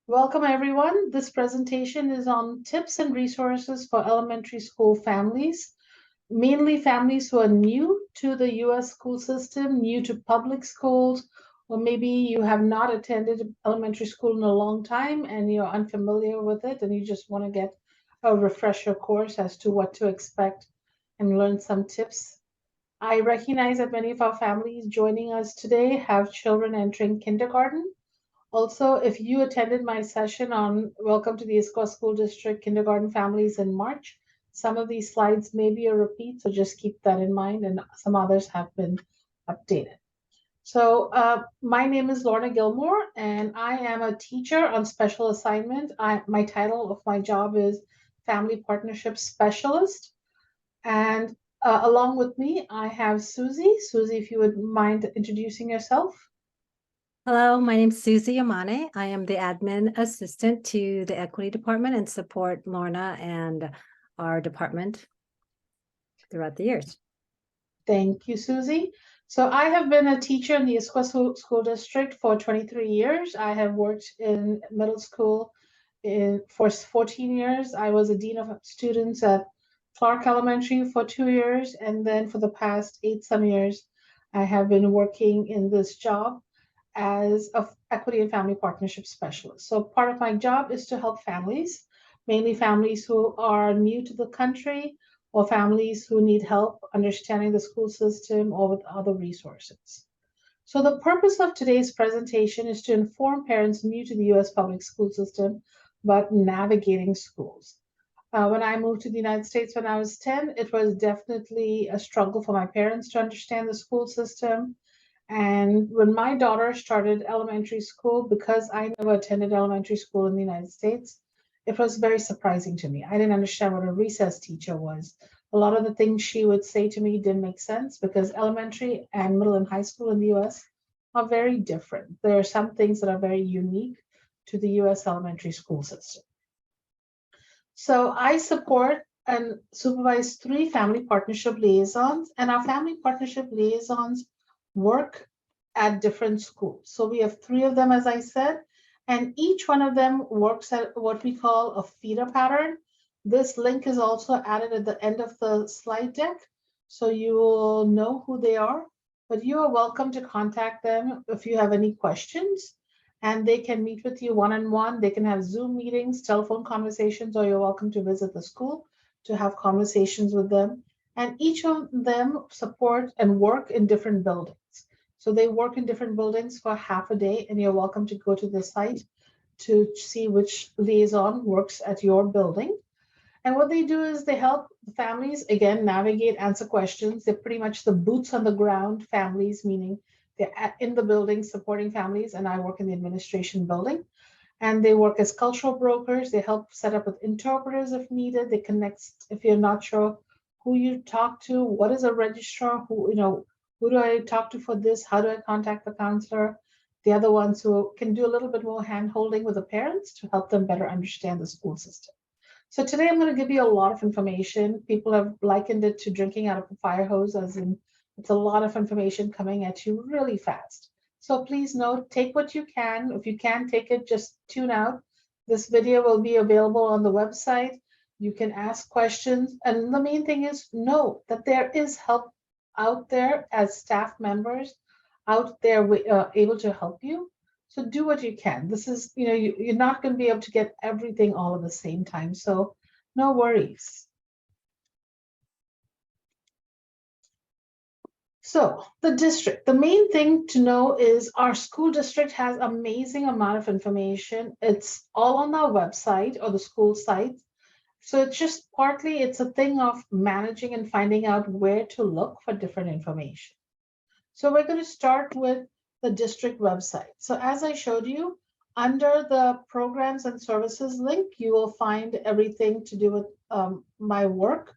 Welcome, everyone. This presentation is on tips and resources for elementary school families, mainly families who are new to the US school system, new to public schools, or maybe you have not attended elementary school in a long time and you're unfamiliar with it and you just want to get a refresher course as to what to expect and learn some tips. I recognize that many of our families joining us today have children entering kindergarten. Also, if you attended my session on Welcome to the Issaquah School District Kindergarten Families in March, some of these slides may be a repeat, so just keep that in mind, and some others have been updated. So, my name is Lorna Gilmore, and I am a teacher on special assignment. My title of my job is Family Partnership Specialist. And along with me, I have Susie. Susie, if you would mind introducing yourself. Hello, my name is Susie Amane. I am the admin assistant to the equity department and support Lorna and our department throughout the years. Thank you, Susie. So I have been a teacher in the Issaquah School District for 23 years. I have worked in middle school for 14 years. I was a dean of students at Clark Elementary for 2 years. And then for the past 8 some years, I have been working in this job as a equity and family partnership specialist. So part of my job is to help families, mainly families who are new to the country or families who need help understanding the school system or with other resources. So the purpose of today's presentation is to inform parents new to the US public school system about navigating schools. When I moved to the United States when I was 10, it was definitely a struggle for my parents to understand the school system. And when my daughter started elementary school, because I never attended elementary school in the United States, it was very surprising to me. I didn't understand what a recess teacher was. A lot of the things she would say to me didn't make sense because elementary and middle and high school in the US are very different. There are some things that are very unique to the US elementary school system. So I support and supervise 3 family partnership liaisons, and our family partnership liaisons work at different schools. So we have 3 of them, as I said, and each one of them works at what we call a feeder pattern. This link is also added at the end of the slide deck, so you will know who they are, but you are welcome to contact them if you have any questions, and they can meet with you one-on-one. They can have Zoom meetings, telephone conversations, or you're welcome to visit the school to have conversations with them. And each of them support and work in different buildings. So they work in different buildings for half a day, and you're welcome to go to the site to see which liaison works at your building. And what they do is they help the families, again, navigate, answer questions. They're pretty much the boots on the ground families, meaning they're in the building supporting families, and I work in the administration building. And they work as cultural brokers. They help set up with interpreters if needed. They connect if you're not sure who you talk to, what is a registrar, who do I talk to for this? How do I contact the counselor? The other ones who can do a little bit more hand holding with the parents to help them better understand the school system. So today I'm going to give you a lot of information. People have likened it to drinking out of a fire hose, as in it's a lot of information coming at you really fast. So please note, take what you can. If you can't take it, just tune out. This video will be available on the website. You can ask questions. And the main thing is know that there is help out there as staff members out there able to help you. So do what you can. This is, you're not going to be able to get everything all at the same time. So no worries. So the district, the main thing to know is our school district has amazing amount of information. It's all on our website or the school site. So it's just partly, it's a thing of managing and finding out where to look for different information. So we're going to start with the district website. So as I showed you, under the programs and services link, you will find everything to do with my work.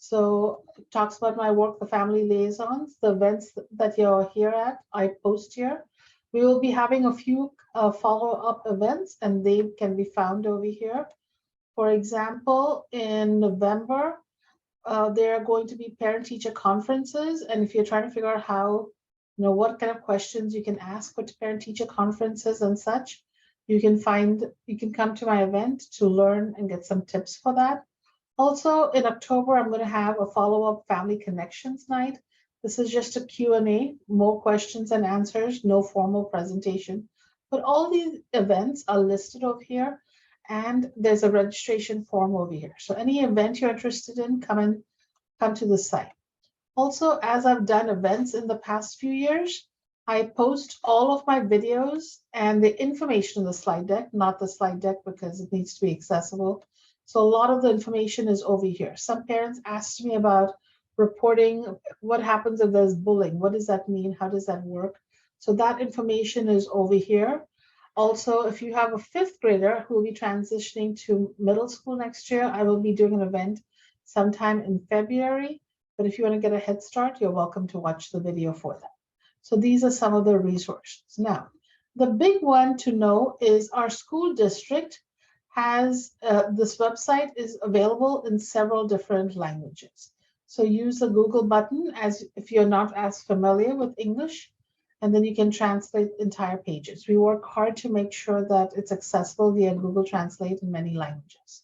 So it talks about my work, the family liaisons, the events that you're here at, I post here. We will be having a few follow-up events, and they can be found over here. For example, in November, there are going to be parent-teacher conferences. And if you're trying to figure out how, what kind of questions you can ask for parent-teacher conferences and such, You can come to my event to learn and get some tips for that. Also in October, I'm going to have a follow-up Family Connections night. This is just a Q&A, more questions and answers, no formal presentation. But all these events are listed over here, and there's a registration form over here. So any event you're interested in, come to the site. Also, as I've done events in the past few years, I post all of my videos and the information in the slide deck, not the slide deck because it needs to be accessible. So a lot of the information is over here. Some parents asked me about reporting what happens if there's bullying. What does that mean? How does that work? So that information is over here. Also, if you have a 5th grader who will be transitioning to middle school next year, I will be doing an event sometime in February. But if you want to get a head start, you're welcome to watch the video for that. So these are some of the resources. Now, the big one to know is our school district has this website is available in several different languages. So use the Google button as if you're not as familiar with English, and then you can translate entire pages. We work hard to make sure that it's accessible via Google Translate in many languages.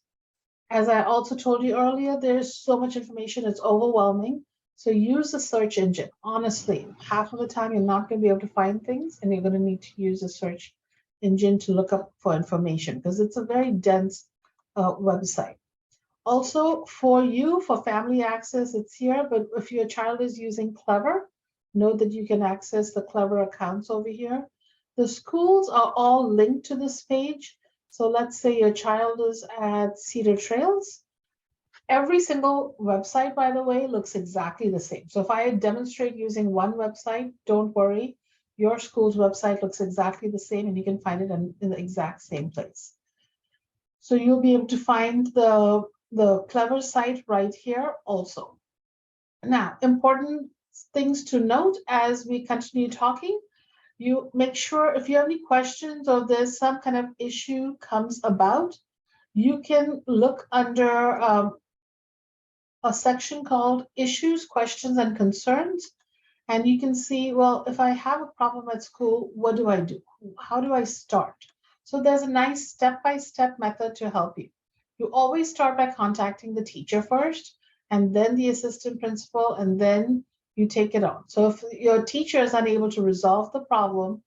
As I also told you earlier, there's so much information, it's overwhelming. So use the search engine. Honestly, half of the time you're not going to be able to find things, and you're going to need to use a search engine to look up for information because it's a very dense website. Also, for family access, it's here, but if your child is using Clever, know that you can access the Clever accounts over here. The schools are all linked to this page. So let's say your child is at Cedar Trails. Every single website, by the way, looks exactly the same. So if I demonstrate using one website, don't worry. Your school's website looks exactly the same, and you can find it in the exact same place. So you'll be able to find the Clever site right here also. Now, important things to note as we continue talking. You make sure if you have any questions or there's some kind of issue comes about, you can look under a section called Issues, Questions, and Concerns. And you can see, well, if I have a problem at school, what do I do? How do I start? So there's a nice step-by-step method to help you. You always start by contacting the teacher first, and then the assistant principal, and then you take it on. So if your teacher is unable to resolve the problem,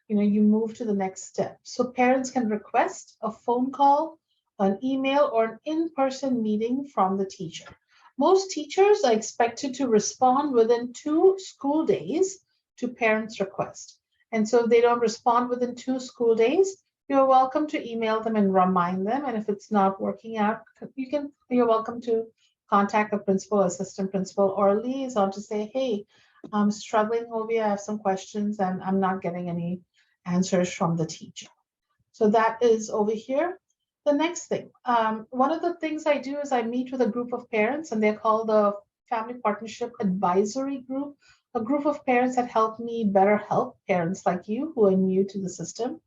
you move to the next step. So parents can request a phone call, an email, or an in-person meeting from the teacher. Most teachers are expected to respond within 2 school days to parents' request. And so if they don't respond within 2 school days, you're welcome to email them and remind them. And if it's not working out, you're welcome to contact a principal, assistant principal, or a liaison to say, hey, I'm struggling over here, I have some questions, and I'm not getting any answers from the teacher. So that is over here. The next thing, one of the things I do is I meet with a group of parents, and they're called the Family Partnership Advisory Group, a group of parents that help me better help parents like you who are new to the system.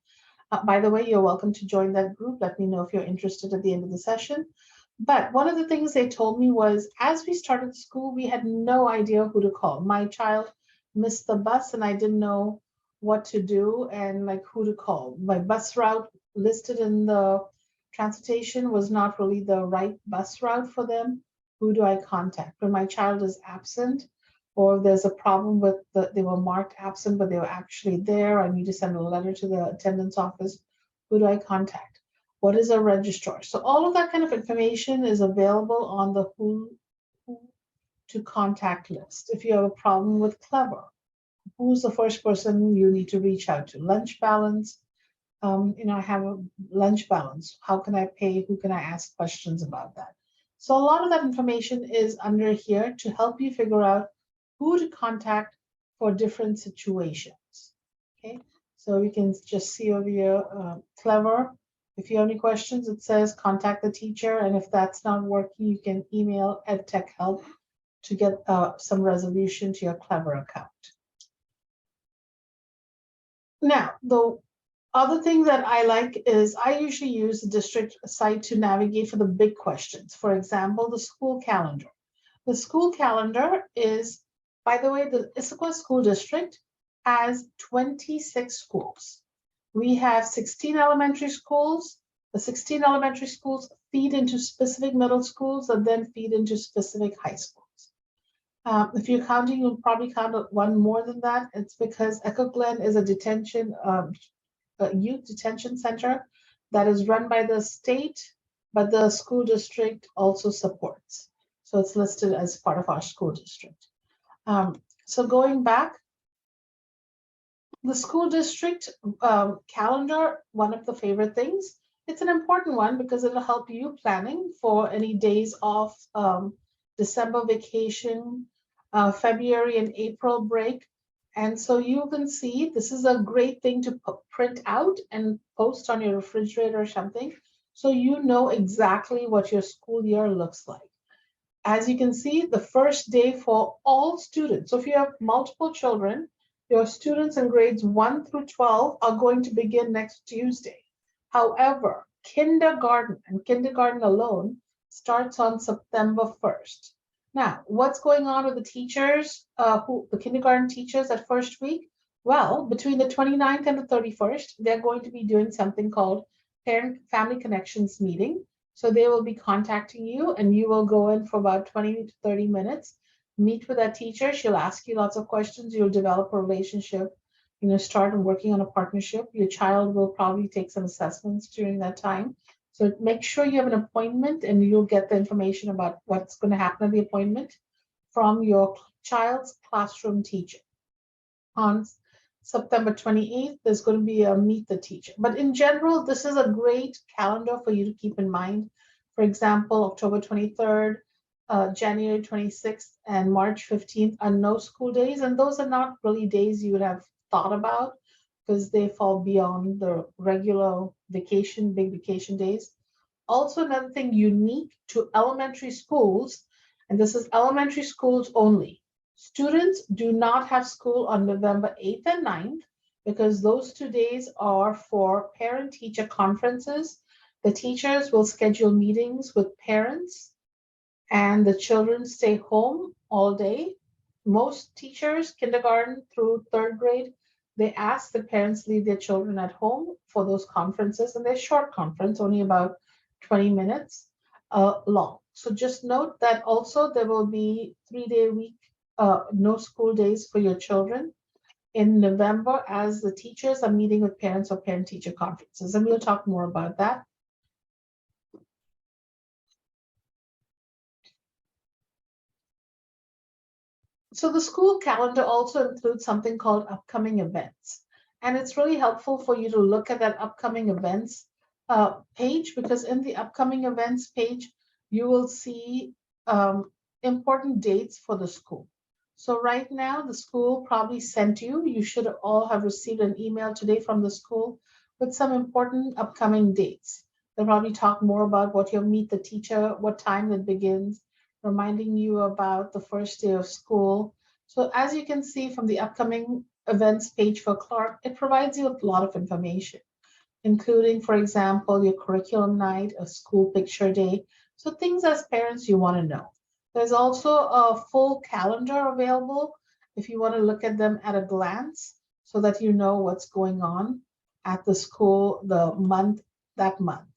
By the way, you're welcome to join that group. Let me know if you're interested at the end of the session. But one of the things they told me was, as we started school, we had no idea who to call. My child missed the bus, and I didn't know what to do and like who to call. My bus route listed in the transportation was not really the right bus route for them. Who do I contact? When my child is absent, or there's a problem with they were marked absent, but they were actually there, I need to send a letter to the attendance office. Who do I contact? What is a registrar? So all of that kind of information is available on the who to contact list. If you have a problem with Clever, who's the first person you need to reach out to? Lunch balance. I have a lunch balance. How can I pay? Who can I ask questions about that? So a lot of that information is under here to help you figure out who to contact for different situations. Okay, so we can just see over here, Clever. If you have any questions, it says contact the teacher. And if that's not working, you can email EdTech Help to get some resolution to your Clever account. Now, the other thing that I like is I usually use the district site to navigate for the big questions. For example, the school calendar. The school calendar is, by the way, the Issaquah School District has 26 schools. We have 16 elementary schools. The 16 elementary schools feed into specific middle schools and then feed into specific high schools. If you're counting, you'll probably count one more than that. It's because Echo Glen is a youth detention center that is run by the state, but the school district also supports. So it's listed as part of our school district. So going back, the school district calendar, one of the favorite things, it's an important one because it'll help you planning for any days off, December vacation, February and April break. And so you can see this is a great thing to print out and post on your refrigerator or something, so you know exactly what your school year looks like. As you can see, the first day for all students, so if you have multiple children, your students in grades 1 through 12 are going to begin next Tuesday. However, kindergarten and kindergarten alone starts on September 1st. Now, what's going on with the teachers, the kindergarten teachers that first week? Well, between the 29th and the 31st, they're going to be doing something called Parent Family Connections meeting. So they will be contacting you and you will go in for about 20 to 30 minutes, meet with that teacher. She'll ask you lots of questions. You'll develop a relationship, start working on a partnership. Your child will probably take some assessments during that time. So make sure you have an appointment and you'll get the information about what's going to happen at the appointment from your child's classroom teacher. On September 28th, there's going to be a meet the teacher. But in general, this is a great calendar for you to keep in mind. For example, October 23rd, January 26th, and March 15th are no school days. And those are not really days you would have thought about because they fall beyond the regular vacation, big vacation days. Also, another thing unique to elementary schools, and this is elementary schools only. Students do not have school on November 8th and 9th because those 2 days are for parent-teacher conferences. The teachers will schedule meetings with parents and the children stay home all day. Most teachers, kindergarten through 3rd grade, they ask the parents leave their children at home for those conferences, and they're short conference, only about 20 minutes long. So just note that also there will be 3-day week, no school days for your children in November as the teachers are meeting with parents or parent-teacher conferences, and we'll talk more about that. So the school calendar also includes something called upcoming events. And it's really helpful for you to look at that upcoming events page, because in the upcoming events page, you will see important dates for the school. So right now, the school probably sent you should all have received an email today from the school with some important upcoming dates. They'll probably talk more about what you'll meet the teacher, what time it begins, reminding you about the first day of school. So as you can see from the upcoming events page for Clark, it provides you with a lot of information, including, for example, your curriculum night, a school picture day. So things as parents you want to know. There's also a full calendar available if you want to look at them at a glance so that you know what's going on at the school that month.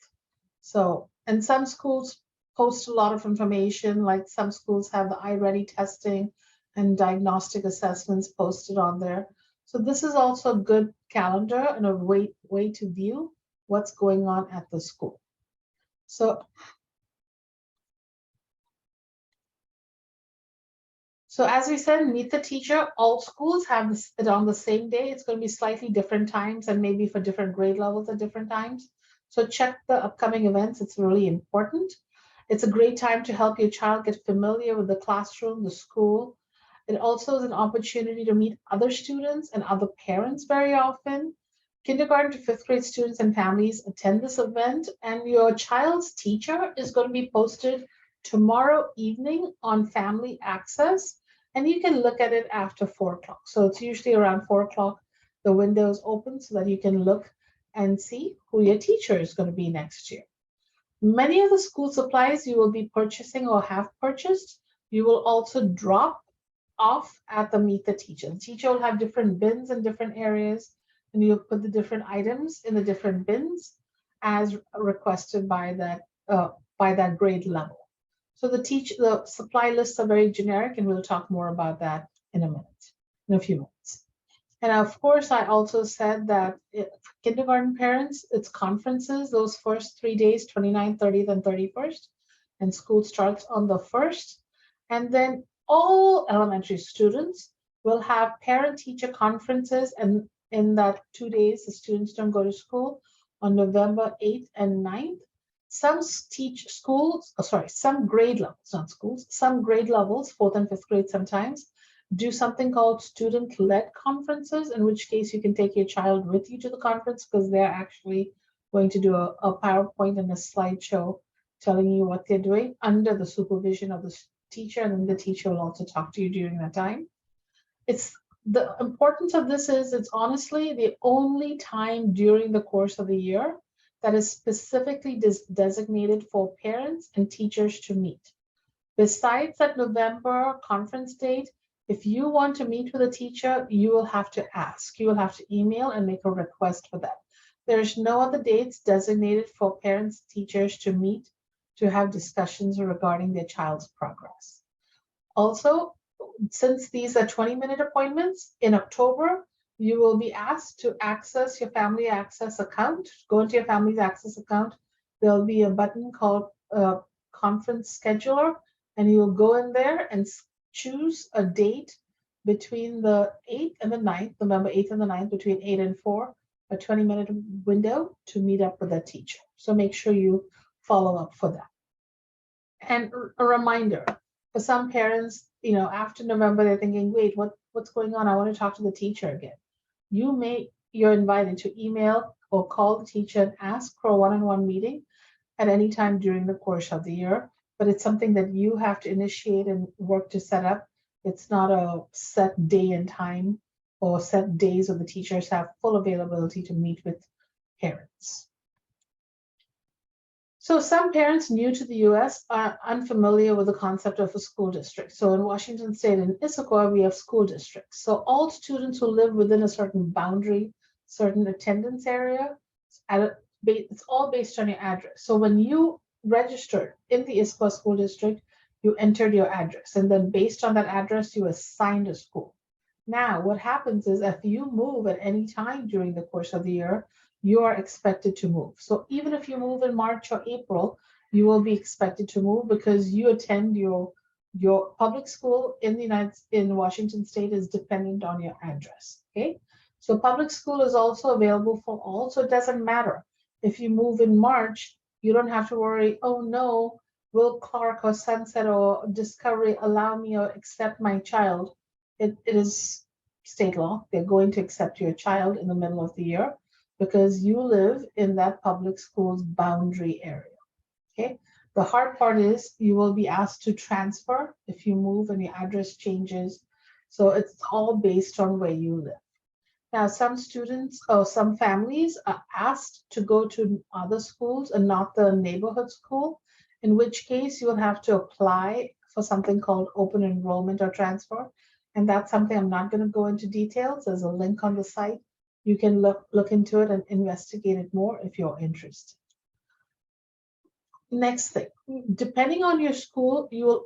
So, and some schools post a lot of information, like some schools have the iReady testing and diagnostic assessments posted on there. So this is also a good calendar and a way to view what's going on at the school. So as we said, meet the teacher. All schools have it on the same day. It's going to be slightly different times and maybe for different grade levels at different times. So check the upcoming events. It's really important. It's a great time to help your child get familiar with the classroom, the school. It also is an opportunity to meet other students and other parents very often. Kindergarten to 5th grade students and families attend this event, and your child's teacher is going to be posted tomorrow evening on Family Access, and you can look at it after 4 o'clock. So it's usually around 4 o'clock. The window is open so that you can look and see who your teacher is going to be next year. Many of the school supplies you will be purchasing or have purchased, you will also drop off at the Meet the Teacher. The teacher will have different bins in different areas. and you'll put the different items in the different bins as requested by that grade level. So the supply lists are very generic, and we'll talk more about that in a few minutes. And of course, I also said that for kindergarten parents, it's conferences, those first 3 days, 29th, 30th, and 31st, and school starts on the 1st. And then all elementary students will have parent-teacher conferences, and in that 2 days, the students don't go to school on November 8th and 9th. Some grade levels, not schools, some grade levels, 4th and 5th grade sometimes, do something called student-led conferences, in which case you can take your child with you to the conference because they're actually going to do a PowerPoint and a slideshow telling you what they're doing under the supervision of the teacher, and then the teacher will also talk to you during that time. The importance of this is it's honestly the only time during the course of the year that is specifically designated for parents and teachers to meet. Besides that November conference date, if you want to meet with a teacher, you will have to ask. You will have to email and make a request for that. There's no other dates designated for parents, teachers to meet to have discussions regarding their child's progress. Also, since these are 20-minute appointments, in October, you will be asked to access your family access account. Go into your family's access account. There'll be a button called Conference Scheduler, and you'll go in there and choose a date between the 8th and the 9th, November 8th and the 9th, between 8 and 4, a 20-minute window to meet up with a teacher. So make sure you follow up for that. And a reminder, for some parents, after November, they're thinking, wait, what's going on? I want to talk to the teacher again. You're invited to email or call the teacher and ask for a one-on-one meeting at any time during the course of the year, but it's something that you have to initiate and work to set up. It's not a set day and time or set days where the teachers have full availability to meet with parents. So some parents new to the US are unfamiliar with the concept of a school district. So in Washington State and Issaquah, we have school districts. So all students who live within a certain boundary, certain attendance area, it's all based on your address. So when you registered in the Issaquah School District, you entered your address, and then based on that address, you assigned a school. Now, what happens is if you move at any time during the course of the year, you are expected to move. So even if you move in March or April, you will be expected to move because you attend your public school in Washington State is dependent on your address. Okay, so public school is also available for all. So it doesn't matter if you move in March, you don't have to worry. Oh no, will Clark or Sunset or Discovery allow me or accept my child? It is state law. They're going to accept your child in the middle of the year, because you live in that public school's boundary area. Okay. The hard part is you will be asked to transfer if you move and your address changes. So it's all based on where you live. Now, some students or some families are asked to go to other schools and not the neighborhood school, in which case you will have to apply for something called open enrollment or transfer. And that's something I'm not going to go into details. There's a link on the site. You can look into it and investigate it more if you're interested. Next thing, depending on your school, your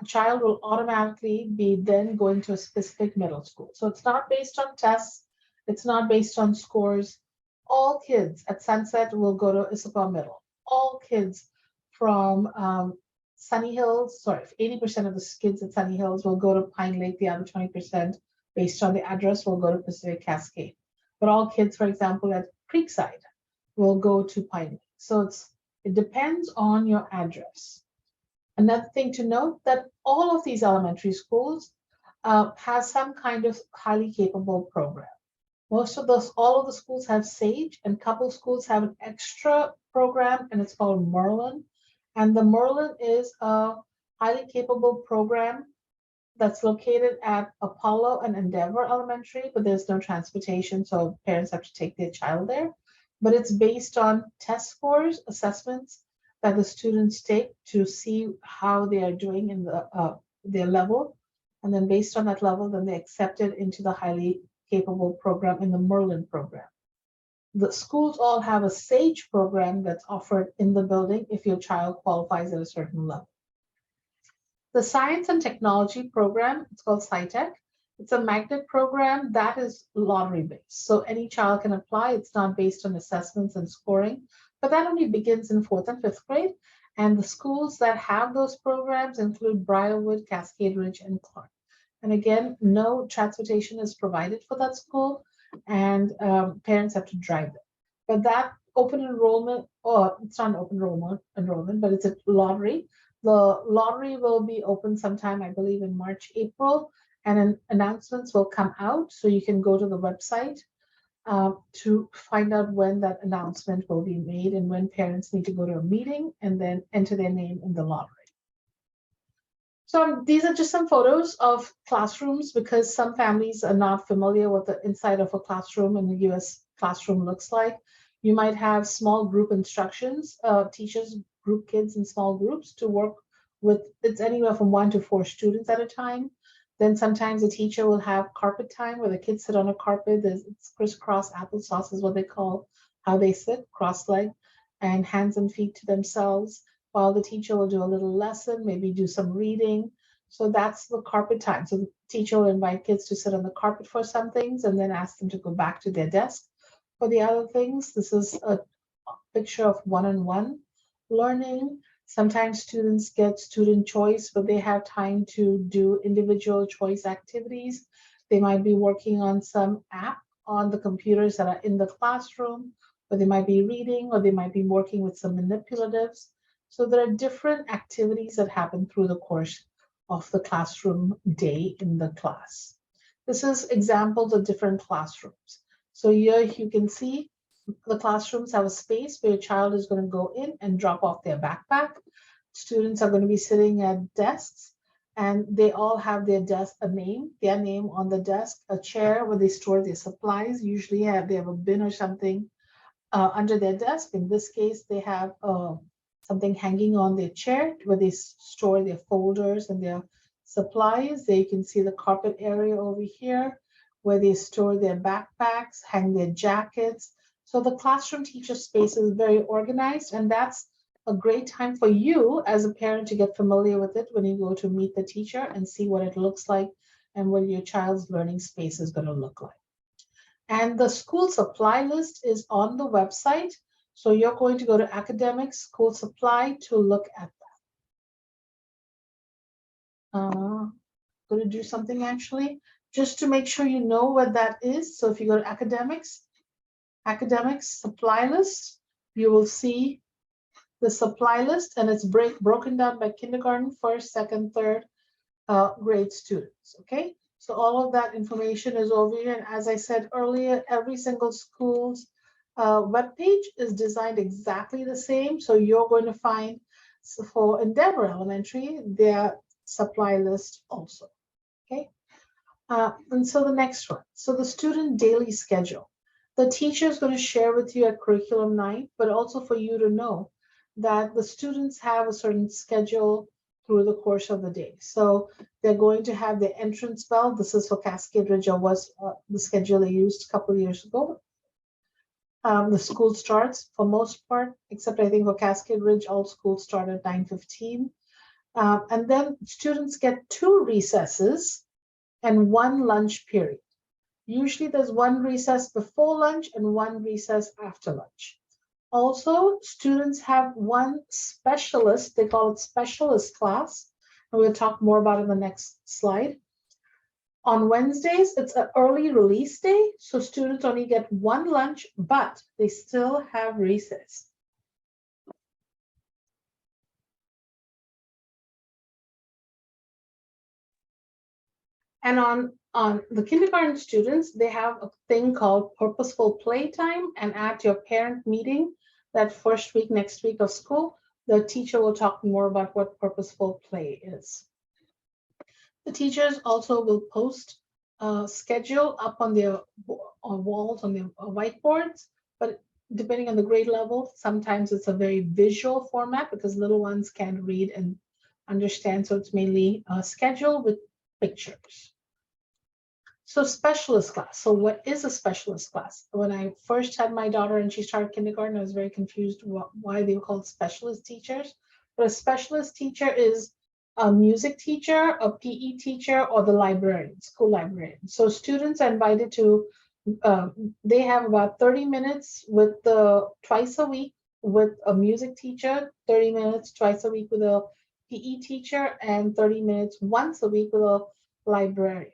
child will automatically be then going to a specific middle school. So it's not based on tests. It's not based on scores. All kids at Sunset will go to Issaquah Middle. All kids from Sunny Hills, 80% of the kids at Sunny Hills will go to Pine Lake. The other 20%, based on the address, will go to Pacific Cascade. But all kids, for example, at Creekside will go to Pine Lake. So it depends on your address. Another thing to note that all of these elementary schools have some kind of highly capable program. All of the schools have SAGE, and a couple schools have an extra program, and it's called Merlin. And the Merlin is a highly capable program that's located at Apollo and Endeavor Elementary, but there's no transportation, so parents have to take their child there. But it's based on test scores, assessments that the students take to see how they are doing in their level. And then based on that level, then they're accepted into the highly capable program in the Merlin program. The schools all have a SAGE program that's offered in the building if your child qualifies at a certain level. The Science and Technology program, it's called SciTech. It's a magnet program that is lottery-based. So any child can apply. It's not based on assessments and scoring, but that only begins in 4th and 5th grade. And the schools that have those programs include Briarwood, Cascade Ridge, and Clark. And again, no transportation is provided for that school, and parents have to drive them. But that open enrollment, or it's not open enrollment, but it's a lottery. The lottery will be open sometime, I believe, in March, April, and announcements will come out. So you can go to the website to find out when that announcement will be made and when parents need to go to a meeting and then enter their name in the lottery. So these are just some photos of classrooms, because some families are not familiar with the inside of a classroom and the US classroom looks like. You might have small group instructions, teachers group kids in small groups to work with. It's anywhere from 1 to 4 students at a time. Then sometimes a teacher will have carpet time where the kids sit on a carpet. It's crisscross applesauce is what they call how they sit, cross-legged, and hands and feet to themselves, while the teacher will do a little lesson, maybe do some reading. So that's the carpet time. So the teacher will invite kids to sit on the carpet for some things and then ask them to go back to their desk for the other things. This is a picture of one-on-one learning. Sometimes students get student choice, but they have time to do individual choice activities. They might be working on some app on the computers that are in the classroom, or they might be reading, or they might be working with some manipulatives. So there are different activities that happen through the course of the classroom day in the class. This is examples of different classrooms. So here you can see the classrooms have a space where your child is going to go in and drop off their backpack. Students are going to be sitting at desks, and they all have their desk, their name on the desk, a chair where they store their supplies. Usually they have a bin or something under their desk. In this case, they have something hanging on their chair where they store their folders and their supplies. There you can see the carpet area over here where they store their backpacks, hang their jackets. So the classroom teacher space is very organized, and that's a great time for you as a parent to get familiar with it when you go to meet the teacher and see what it looks like and what your child's learning space is going to look like. And the school supply list is on the website. So you're going to go to academic school supply to look at that. Going to do something actually, just to make sure you know what that is. So if you go to academics supply list, you will see the supply list, and it's broken down by kindergarten, 1st, 2nd, 3rd grade students. Okay, so all of that information is over here. And as I said earlier, every single school's web page is designed exactly the same. So you're going to find, so for Endeavor Elementary, their supply list also. Okay, and so the next one. So the student daily schedule. The teacher is going to share with you at curriculum 9, but also for you to know that the students have a certain schedule through the course of the day. So they're going to have their entrance bell. This is for Cascade Ridge, or was the schedule they used a couple of years ago. The school starts for most part, except I think for Cascade Ridge, all schools start at 9:15. And then students get 2 recesses and 1 lunch period. Usually there's 1 recess before lunch and 1 recess after lunch. Also, students have 1 specialist, they call it specialist class, and we'll talk more about it in the next slide. On Wednesdays, it's an early release day, so students only get 1 lunch, but they still have recess. And on the kindergarten students, they have a thing called purposeful playtime, and at your parent meeting, that first week, next week of school, the teacher will talk more about what purposeful play is. The teachers also will post a schedule up on their walls, on their whiteboards, but depending on the grade level, sometimes it's a very visual format because little ones can't read and understand, so it's mainly a schedule with pictures. So specialist class. So what is a specialist class? When I first had my daughter and she started kindergarten, I was very confused why they were called specialist teachers. But a specialist teacher is a music teacher, a PE teacher, or the librarian, school librarian. So students are invited to, they have about 30 minutes with twice a week with a music teacher, 30 minutes twice a week with a PE teacher, and 30 minutes once a week with a librarian.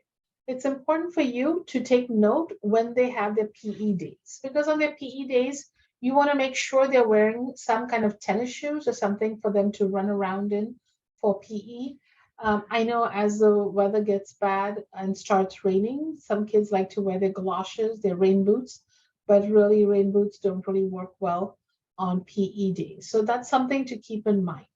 It's important for you to take note when they have their PE days, because on their PE days, you want to make sure they're wearing some kind of tennis shoes or something for them to run around in for PE. I know as the weather gets bad and starts raining, some kids like to wear their galoshes, their rain boots, but really rain boots don't really work well on PE days. So that's something to keep in mind.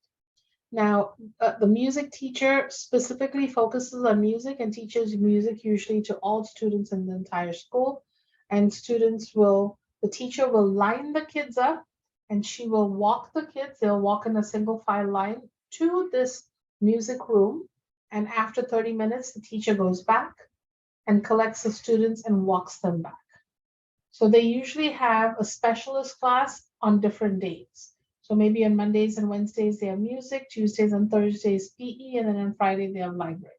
Now, the music teacher specifically focuses on music and teaches music usually to all students in the entire school. And the teacher will line the kids up and she will walk the kids. They'll walk in a single file line to this music room. And after 30 minutes, the teacher goes back and collects the students and walks them back. So they usually have a specialist class on different days. So maybe on Mondays and Wednesdays, they have music, Tuesdays and Thursdays, PE, and then on Friday, they have library.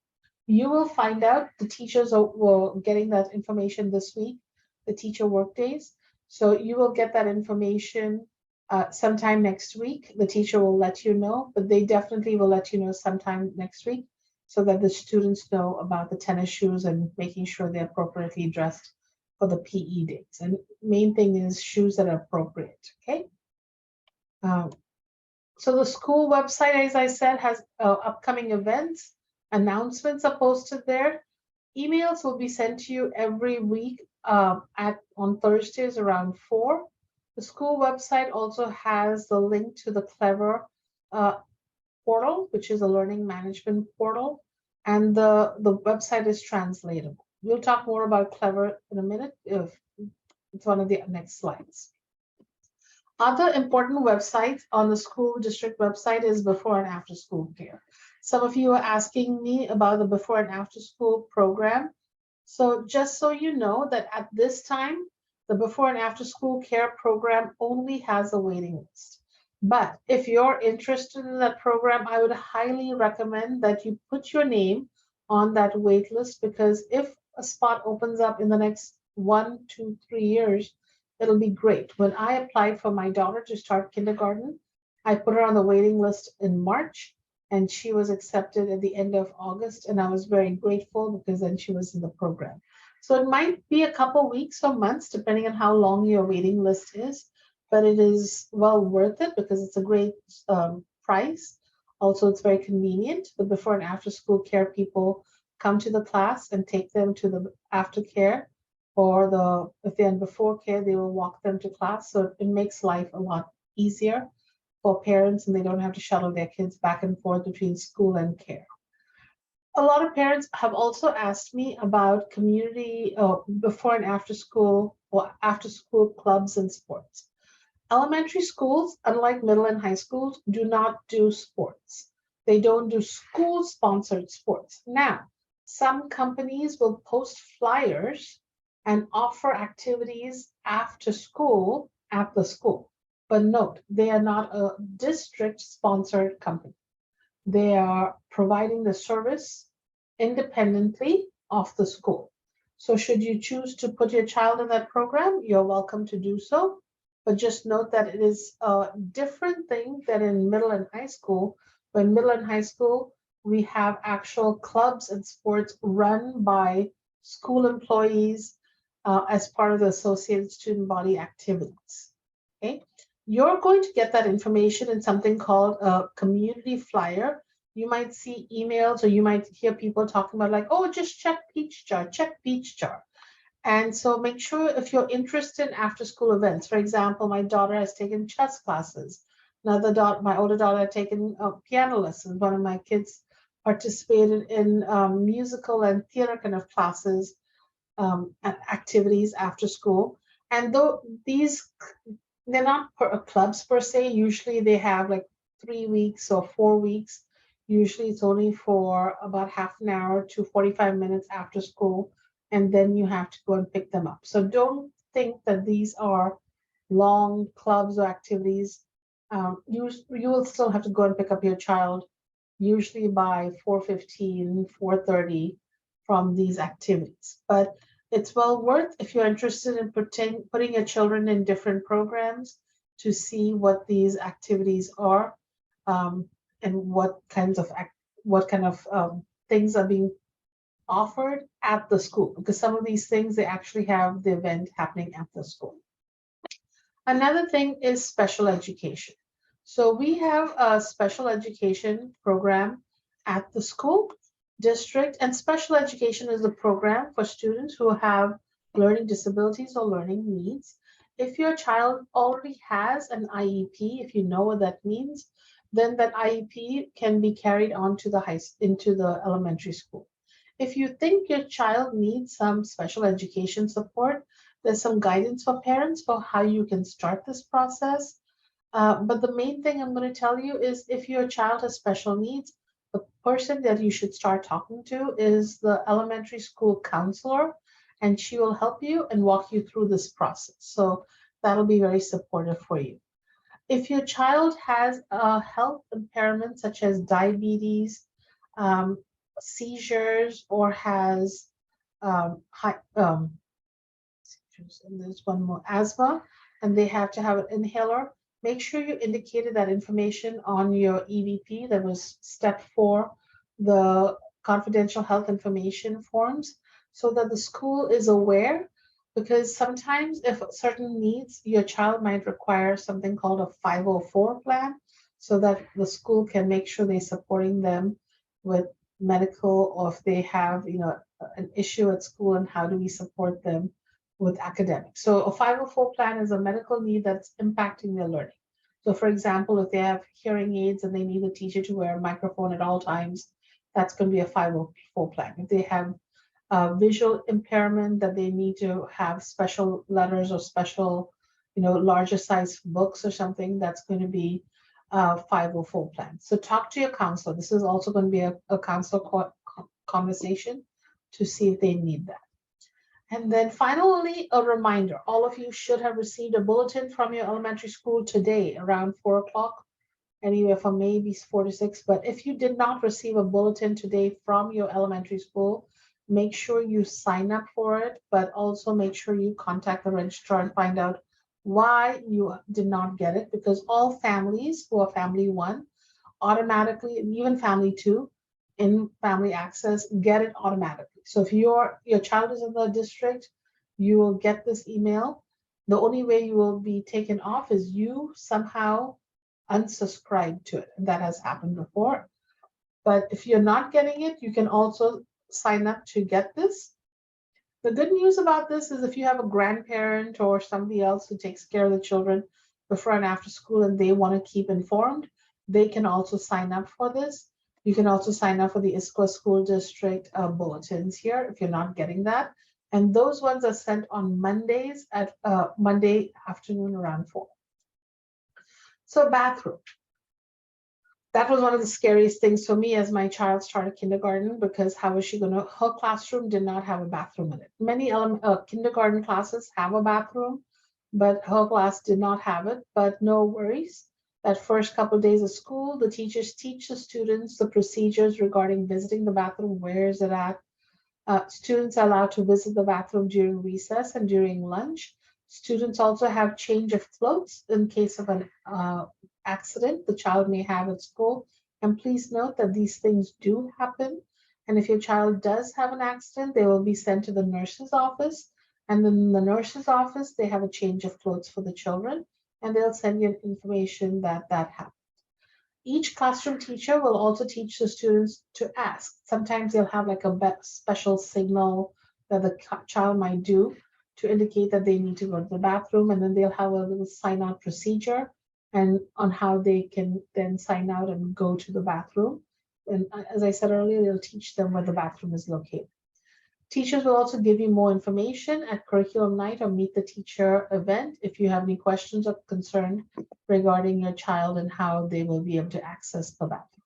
You will find out the teachers were getting that information this week, the teacher work days. So you will get that information sometime next week. The teacher will let you know, but they definitely will let you know sometime next week so that the students know about the tennis shoes and making sure they're appropriately dressed for the PE days. And main thing is shoes that are appropriate, okay? So the school website, as I said, has upcoming events, announcements are posted there. Emails will be sent to you every week on Thursdays around 4. The school website also has the link to the Clever portal, which is a learning management portal, and the website is translatable. We'll talk more about Clever in a minute if it's one of the next slides. Other important websites on the school district website is before and after school care. Some of you are asking me about the before and after school program. So just so you know that at this time, the before and after school care program only has a waiting list. But if you're interested in that program, I would highly recommend that you put your name on that wait list, because if a spot opens up in the next 1, 2, 3 years, it'll be great. When I applied for my daughter to start kindergarten, I put her on the waiting list in March, and she was accepted at the end of August, and I was very grateful because then she was in the program. So it might be a couple weeks or months, depending on how long your waiting list is, but it is well worth it because it's a great price. Also, it's very convenient. The before and after school care people come to the class and take them to the aftercare, or if they're in before care, they will walk them to class. So it makes life a lot easier for parents, and they don't have to shuttle their kids back and forth between school and care. A lot of parents have also asked me about community before and after school or after school clubs and sports. Elementary schools, unlike middle and high schools, do not do sports. They don't do school-sponsored sports. Now, some companies will post flyers and offer activities after school at the school. But note, they are not a district-sponsored company. They are providing the service independently of the school. So should you choose to put your child in that program, you're welcome to do so. But just note that it is a different thing than in middle and high school. When middle and high school, we have actual clubs and sports run by school employees as part of the associated student body activities. Okay, you're going to get that information in something called a community flyer. You might see emails, or you might hear people talking about like, oh, just check Peach Jar, check Peach Jar. And so make sure if you're interested in after school events. For example, my daughter has taken chess classes. My older daughter had taken piano lessons. One of my kids participated in musical and theater kind of classes and activities after school. And though they're not clubs per se, usually they have like 3 weeks or 4 weeks. Usually it's only for about half an hour to 45 minutes after school. and then you have to go and pick them up. So don't think that these are long clubs or activities. You will still have to go and pick up your child, usually by 4:15, 4:30 from these activities. But it's well worth if you're interested in putting your children in different programs to see what these activities are, and what kind of things are being offered at the school, because some of these things they actually have the event happening at the school. Another thing is special education. So we have a special education program at the school district, and special education is a program for students who have learning disabilities or learning needs. If your child already has an IEP, if you know what that means, then that IEP can be carried on to into the elementary school. If you think your child needs some special education support, there's some guidance for parents for how you can start this process. But the main thing I'm going to tell you is if your child has special needs, the person that you should start talking to is the elementary school counselor, and she will help you and walk you through this process. So that'll be very supportive for you. If your child has a health impairment such as diabetes, seizures, or has and there's one more, asthma, and they have to have an inhaler, make sure you indicated that information on your EVP. That was step 4, the confidential health information forms, so that the school is aware, because sometimes if certain needs, your child might require something called a 504 plan, so that the school can make sure they're supporting them with medical, or if they have, an issue at school, and how do we support them with academics. So a 504 plan is a medical need that's impacting their learning. So for example, if they have hearing aids and they need a teacher to wear a microphone at all times, that's going to be a 504 plan. If they have visual impairment that they need to have special letters or special, larger size books or something, that's going to be a 504 plan. So talk to your counselor. This is also going to be a counselor conversation to see if they need that. And then finally, a reminder, all of you should have received a bulletin from your elementary school today around 4 o'clock, anywhere from maybe 4 to 6. But if you did not receive a bulletin today from your elementary school, make sure you sign up for it, but also make sure you contact the registrar and find out why you did not get it, because all families who are family 1 automatically, and even family 2 in family access, get it automatically. So if your child is in the district, you will get this email. The only way you will be taken off is you somehow unsubscribe to it. And that has happened before. But if you're not getting it, you can also sign up to get this. The good news about this is if you have a grandparent or somebody else who takes care of the children before and after school and they want to keep informed, they can also sign up for this. You can also sign up for the Issaquah School District bulletins here if you're not getting that. And those ones are sent on Mondays at Monday afternoon around 4. So bathroom. That was one of the scariest things for me as my child started kindergarten, because how was she going to, her classroom did not have a bathroom in it. Many kindergarten classes have a bathroom, but her class did not have it. But no worries. That first couple of days of school, the teachers teach the students the procedures regarding visiting the bathroom. Where is it at? Students are allowed to visit the bathroom during recess and during lunch. Students also have change of clothes in case of an accident the child may have at school. And please note that these things do happen. And if your child does have an accident, they will be sent to the nurse's office. And then in the nurse's office, they have a change of clothes for the children, and they'll send you information that happened. Each classroom teacher will also teach the students to ask. Sometimes they'll have like a special signal that the child might do to indicate that they need to go to the bathroom, and then they'll have a little sign out procedure and on how they can then sign out and go to the bathroom. And as I said earlier, they'll teach them where the bathroom is located. Teachers will also give you more information at curriculum night or meet the teacher event if you have any questions or concern regarding your child and how they will be able to access the bathroom.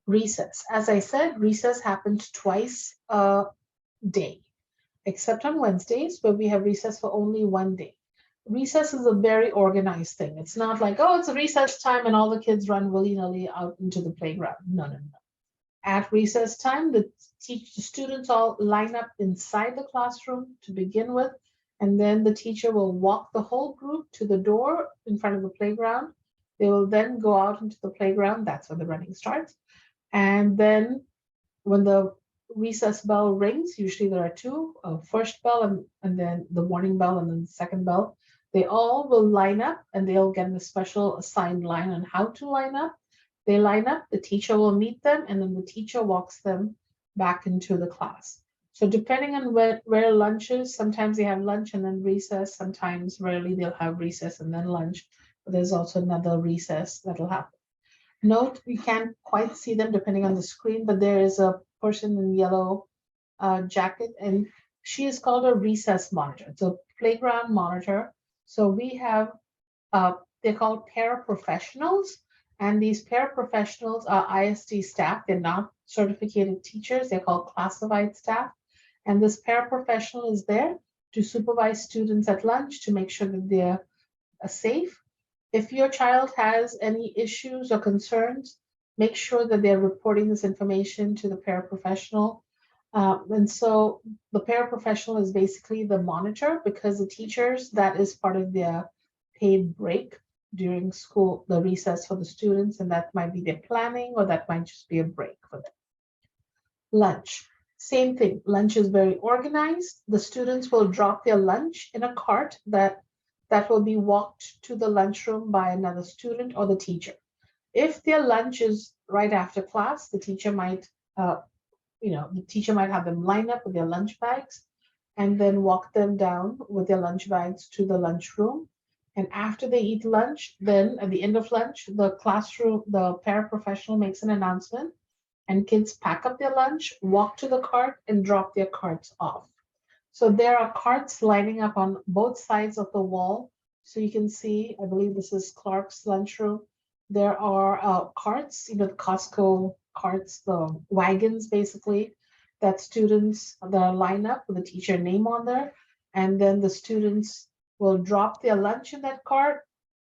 Recess. As I said, recess happens twice a day. except on Wednesdays, where we have recess for only one day. Recess is a very organized thing. It's not like, oh, it's a recess time and all the kids run willy-nilly out into the playground. No, no, no. At recess time, the students all line up inside the classroom to begin with, and then the teacher will walk the whole group to the door in front of the playground. They will then go out into the playground. That's when the running starts. And then when the recess bell rings, usually there are two, a first bell and then the warning bell and then the second bell. They all will line up and they'll get a special assigned line on how to line up. They line up, the teacher will meet them, and then the teacher walks them back into the class. So depending on where lunch is, sometimes they have lunch and then recess, sometimes rarely they'll have recess and then lunch, but there's also another recess that'll happen. Note, we can't quite see them depending on the screen, but there is a person in yellow jacket, and she is called a recess monitor. It's a playground monitor. So we have, they're called paraprofessionals, and these paraprofessionals are ISD staff. They're not certificated teachers. They're called classified staff. And this paraprofessional is there to supervise students at lunch to make sure that they're safe. If your child has any issues or concerns, make sure that they're reporting this information to the paraprofessional. And so the paraprofessional is basically the monitor, because the teachers, that is part of their paid break during school, the recess for the students, and that might be their planning or that might just be a break for them. Lunch, same thing. Lunch is very organized. The students will drop their lunch in a cart that will be walked to the lunchroom by another student or the teacher. If their lunch is right after class, the teacher might, have them line up with their lunch bags and then walk them down with their lunch bags to the lunchroom. And after they eat lunch, then at the end of lunch, the paraprofessional makes an announcement, and kids pack up their lunch, walk to the cart, and drop their carts off. So there are carts lining up on both sides of the wall. So you can see, I believe this is Clark's lunchroom. There are carts, the Costco carts, the wagons basically, that students that line up with the teacher name on there. And then the students will drop their lunch in that cart,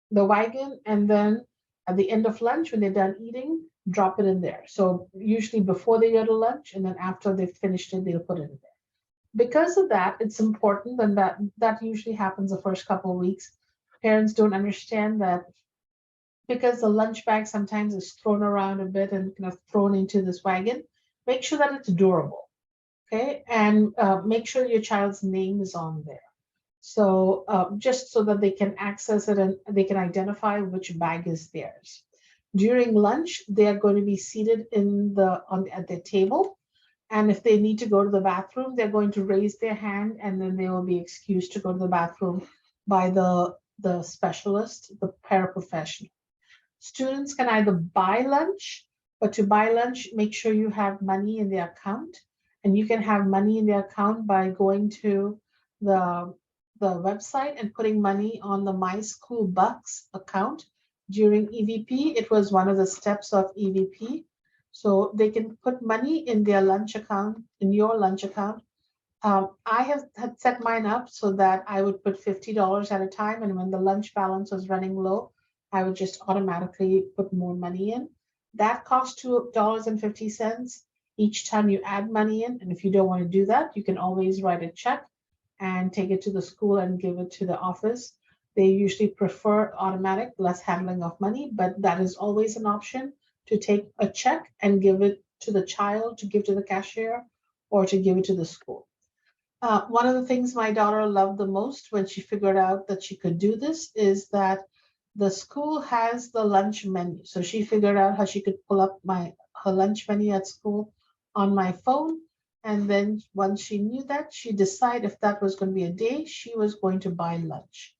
the wagon, and then at the end of lunch, when they're done eating, drop it in there. So usually before they go to lunch, and then after they've finished it, they'll put it in there. Because of that, it's important, and that usually happens the first couple of weeks. Parents don't understand that because the lunch bag sometimes is thrown around a bit and kind of thrown into this wagon. Make sure that it's durable, okay? And make sure your child's name is on there. So just so that they can access it and they can identify which bag is theirs. During lunch, they are going to be seated at their table. And if they need to go to the bathroom, they're going to raise their hand, and then they will be excused to go to the bathroom by the specialist, the paraprofessional. Students can either buy lunch, but to buy lunch, make sure you have money in the account. And you can have money in the account by going to the website and putting money on the My School Bucks account. During EVP, it was one of the steps of EVP. So they can put money in their lunch account, in your lunch account. I had set mine up so that I would put $50 at a time, and when the lunch balance was running low, I would just automatically put more money in. That costs $2.50 each time you add money in. And if you don't want to do that, you can always write a check and take it to the school and give it to the office. They usually prefer automatic, less handling of money, but that is always an option, to take a check and give it to the child, to give to the cashier, or to give it to the school. One of the things my daughter loved the most when she figured out that she could do this is that the school has the lunch menu. So she figured out how she could pull up her lunch menu at school on my phone. And then once she knew that, she decided if that was going to be a day, she was going to buy lunch.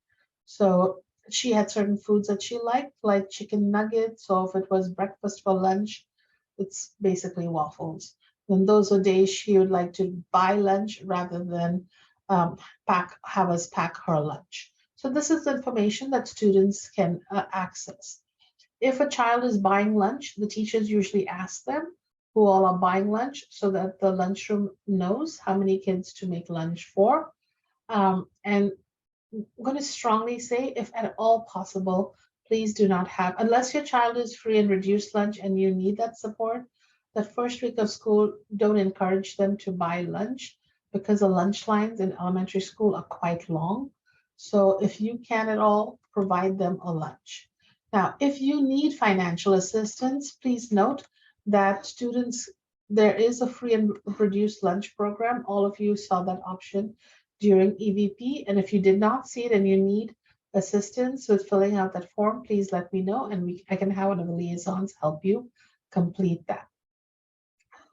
So she had certain foods that she liked, like chicken nuggets. So if it was breakfast for lunch, it's basically waffles. Then those are days she would like to buy lunch rather than have us pack her lunch. So this is information that students can access. If a child is buying lunch, the teachers usually ask them, who all are buying lunch so that the lunchroom knows how many kids to make lunch for. And I'm going to strongly say, if at all possible, please do not have, unless your child is free and reduced lunch and you need that support, the first week of school, don't encourage them to buy lunch because the lunch lines in elementary school are quite long. So if you can at all, provide them a lunch. Now, if you need financial assistance, please note that students, there is a free and reduced lunch program. All of you saw that option during EVP. And if you did not see it and you need assistance with filling out that form, please let me know and I can have one of the liaisons help you complete that.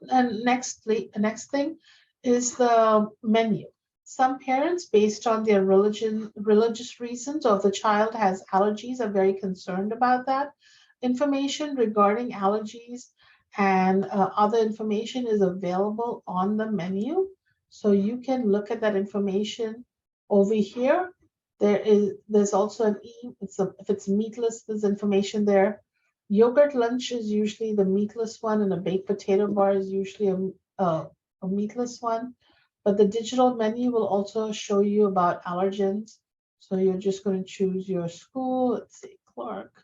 And next thing is the menu. Some parents, based on their religious reasons, or if the child has allergies, are very concerned about that. Information regarding allergies and other information is available on the menu. So you can look at that information over here. There's also an if it's meatless, there's information there. Yogurt lunch is usually the meatless one, and a baked potato bar is usually a meatless one. But the digital menu will also show you about allergens. So you're just going to choose your school. Let's see, Clark.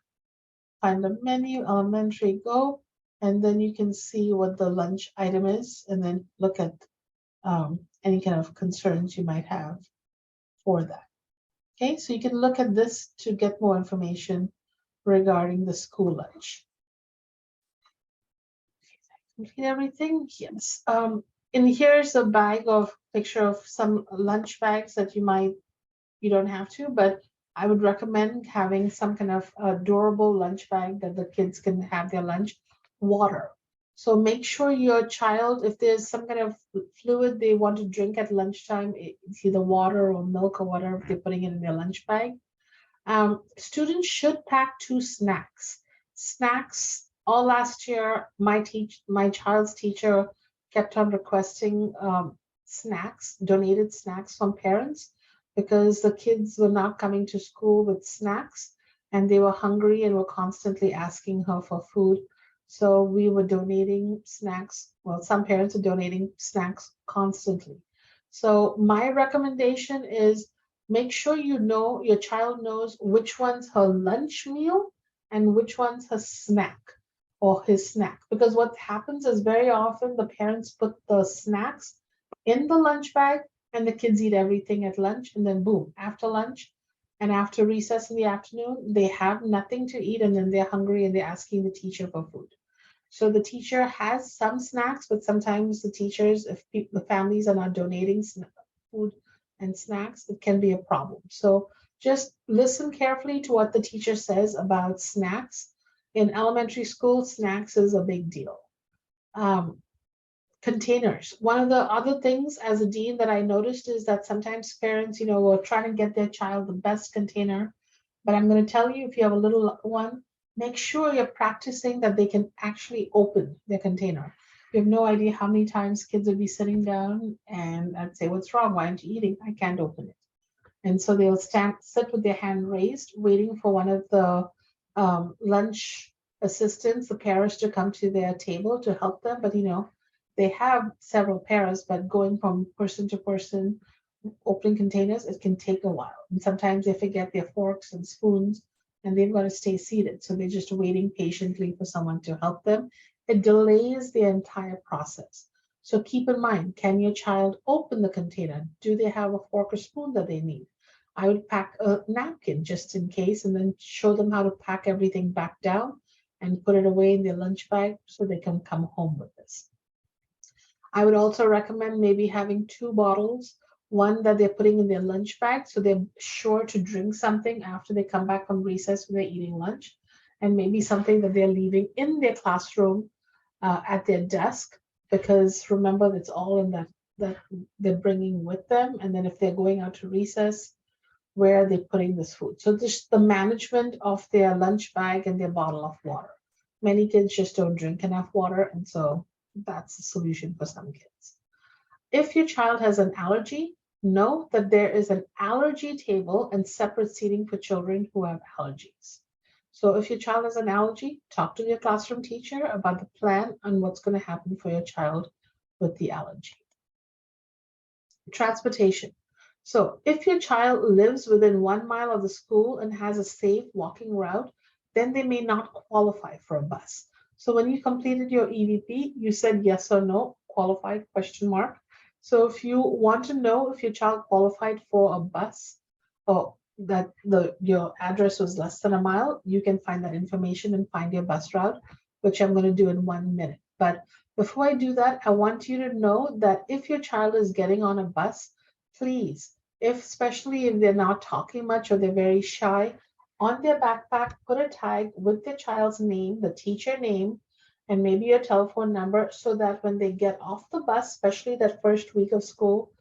Find the menu, elementary, go. And then you can see what the lunch item is, and then look at any kind of concerns you might have for that. Okay, so you can look at this to get more information regarding the school lunch. Complete everything? Yes. And here's a picture of some lunch bags that you don't have to, but I would recommend having some kind of a durable lunch bag that the kids can have their lunch. Water. So make sure your child, if there's some kind of fluid they want to drink at lunchtime, it's either water or milk or whatever, if they're putting it in their lunch bag. Students should pack 2 snacks. Snacks, all last year, my child's teacher kept on requesting snacks, donated snacks from parents, because the kids were not coming to school with snacks and they were hungry and were constantly asking her for food. So we were donating snacks. Well, some parents are donating snacks constantly. So my recommendation is make sure your child knows which one's her lunch meal and which one's her snack or his snack. Because what happens is very often the parents put the snacks in the lunch bag and the kids eat everything at lunch, and then boom, after lunch and after recess in the afternoon, they have nothing to eat, and then they're hungry and they're asking the teacher for food. So the teacher has some snacks, but sometimes the teachers, if the families are not donating food and snacks, it can be a problem. So just listen carefully to what the teacher says about snacks. In elementary school, snacks is a big deal. Containers. One of the other things as a dean that I noticed is that sometimes parents, will try to get their child the best container. But I'm going to tell you, if you have a little one, make sure you're practicing that they can actually open their container. You have no idea how many times kids would be sitting down and I'd say, "What's wrong? Why aren't you eating?" "I can't open it." And so they'll sit with their hand raised, waiting for one of the lunch assistants, the parents, to come to their table to help them. But they have several parents, but going from person to person, opening containers, it can take a while. And sometimes they forget their forks and spoons and they've got to stay seated. So they're just waiting patiently for someone to help them. It delays the entire process. So keep in mind, can your child open the container? Do they have a fork or spoon that they need? I would pack a napkin just in case, and then show them how to pack everything back down and put it away in their lunch bag so they can come home with this. I would also recommend maybe having 2 bottles, one that they're putting in their lunch bag, so they're sure to drink something after they come back from recess when they're eating lunch, and maybe something that they're leaving in their classroom at their desk, because remember, that's all in that they're bringing with them. And then if they're going out to recess, where are they putting this food? So just the management of their lunch bag and their bottle of water. Many kids just don't drink enough water, and so that's the solution for some kids. If your child has an allergy, know that there is an allergy table and separate seating for children who have allergies. So if your child has an allergy, talk to your classroom teacher about the plan and what's going to happen for your child with the allergy. Transportation. So if your child lives within 1 mile of the school and has a safe walking route, then they may not qualify for a bus. So when you completed your EVP, you said yes or no, qualified question mark. So if you want to know if your child qualified for a bus or that your address was less than a mile, you can find that information and find your bus route, which I'm going to do in 1 minute. But before I do that, I want you to know that if your child is getting on a bus, please, especially if they're not talking much or they're very shy, on their backpack, put a tag with their child's name, the teacher name, and maybe your telephone number so that when they get off the bus, especially that first week of school,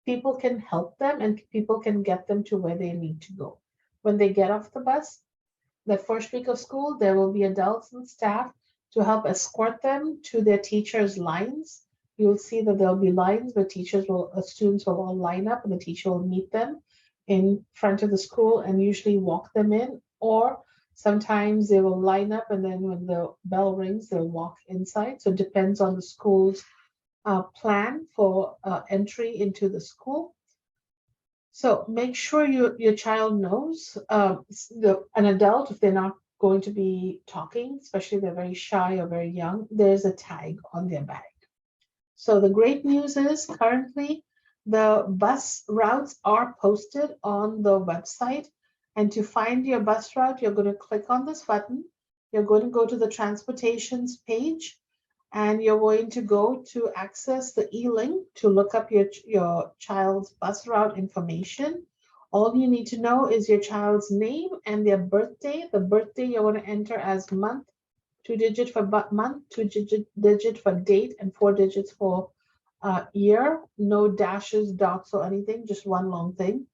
people can help them and people can get them to where they need to go. When they get off the bus, that first week of school, there will be adults and staff to help escort them to their teachers' lines. You'll see that there'll be lines where students will all line up and the teacher will meet them in front of the school and usually walk them in, or sometimes they will line up and then when the bell rings, they'll walk inside. So it depends on the school's plan for entry into the school. So make sure your child knows an adult, if they're not going to be talking, especially if they're very shy or very young, there's a tag on their bag. So the great news is currently the bus routes are posted on the website. And to find your bus route, you're going to click on this button. You're going to go to the transportations page and you're going to go to access the e-link to look up your child's bus route information. All you need to know is your child's name and their birthday. The birthday you're going to enter as month, 2-digit for month, 2-digit for date, and 4 digits for year. No dashes, dots, or anything, just one long thing.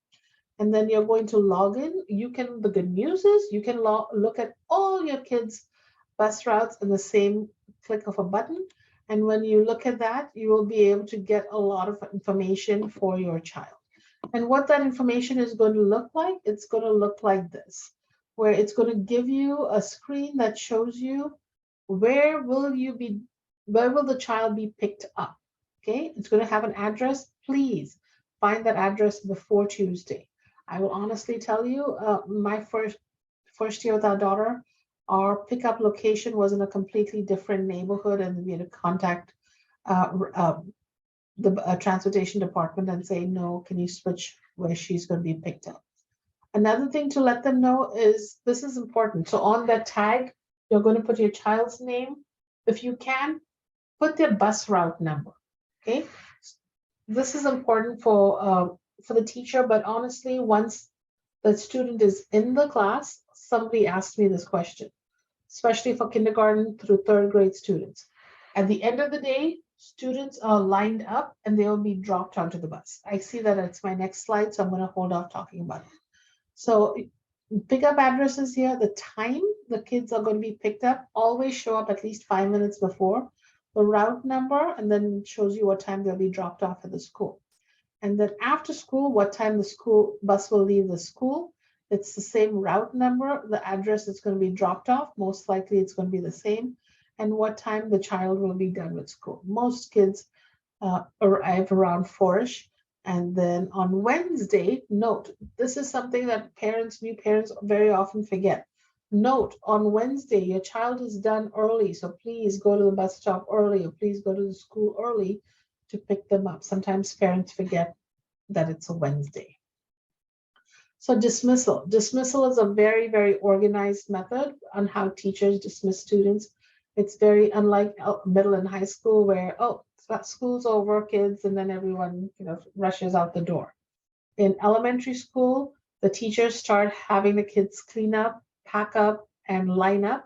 And then you're going to log in. The good news is you can look at all your kids' bus routes in the same click of a button. And when you look at that, you will be able to get a lot of information for your child. And what that information is going to look like, it's going to look like this, where it's going to give you a screen that shows you where will the child be picked up. Okay, it's going to have an address. Please find that address before Tuesday. I will honestly tell you, my first year with our daughter, our pickup location was in a completely different neighborhood, and we had to contact the transportation department and say, no, can you switch where she's going to be picked up? Another thing to let them know is this is important. So on that tag, you're going to put your child's name. If you can, put their bus route number. Okay, this is important for the teacher, but honestly, once the student is in the class, somebody asked me this question, especially for kindergarten through 3rd grade students. At the end of the day, students are lined up and they will be dropped onto the bus. I see that it's my next slide, so I'm going to hold off talking about it. So pickup addresses here, the time the kids are going to be picked up, always show up at least 5 minutes before, the route number, and then it shows you what time they'll be dropped off at the school. And then after school, what time the school bus will leave the school. It's the same route number, the address is going to be dropped off. Most likely it's going to be the same. And what time the child will be done with school. Most kids arrive around 4-ish. And then on Wednesday, note, this is something that new parents very often forget. Note, on Wednesday, your child is done early. So please go to the bus stop early, or please go to the school early to pick them up. Sometimes parents forget that it's a Wednesday. So dismissal. Dismissal is a very, very organized method on how teachers dismiss students. It's very unlike middle and high school where, school's over, kids, and then everyone rushes out the door. In elementary school, the teachers start having the kids clean up, pack up, and line up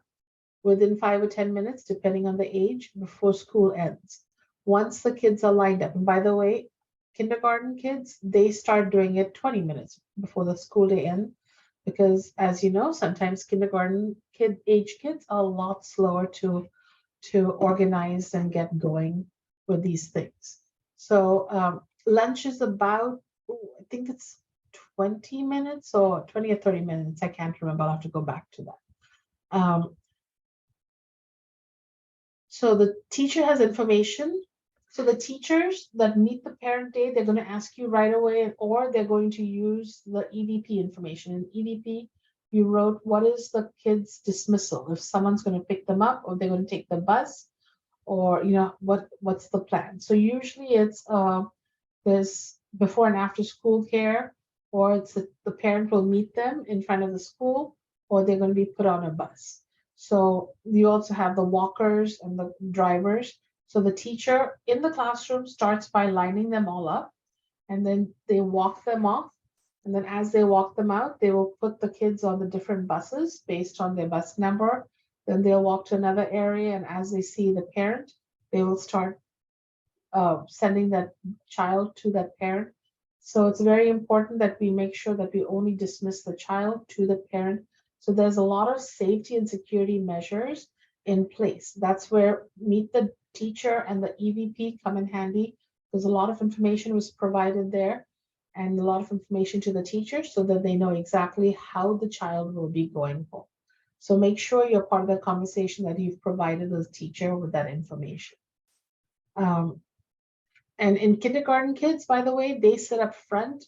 within 5 or 10 minutes, depending on the age, before school ends. Once the kids are lined up, and by the way, kindergarten kids, they start doing it 20 minutes before the school day ends, because as you know, sometimes kindergarten age kids are a lot slower to organize and get going with these things. So lunch is about, I think it's 20 minutes or 20 or 30 minutes. I can't remember. I'll have to go back to that. So the teacher has information. So the teachers that meet the parent day, they're going to ask you right away, or they're going to use the EDP information. In EDP, you wrote what is the kid's dismissal, if someone's going to pick them up, or they're going to take the bus, or what's the plan. So usually it's there's before and after school care, or it's the parent will meet them in front of the school, or they're going to be put on a bus. So you also have the walkers and the drivers. So the teacher in the classroom starts by lining them all up, and then they walk them off. And then as they walk them out, they will put the kids on the different buses based on their bus number. Then they'll walk to another area, and as they see the parent, they will start sending that child to that parent. So it's very important that we make sure that we only dismiss the child to the parent. So there's a lot of safety and security measures in place. That's where meet the teacher and the EVP come in handy, because a lot of information was provided there and a lot of information to the teacher so that they know exactly how the child will be going home. So make sure you're part of the conversation, that you've provided the teacher with that information. And in kindergarten kids, by the way, they sit up front,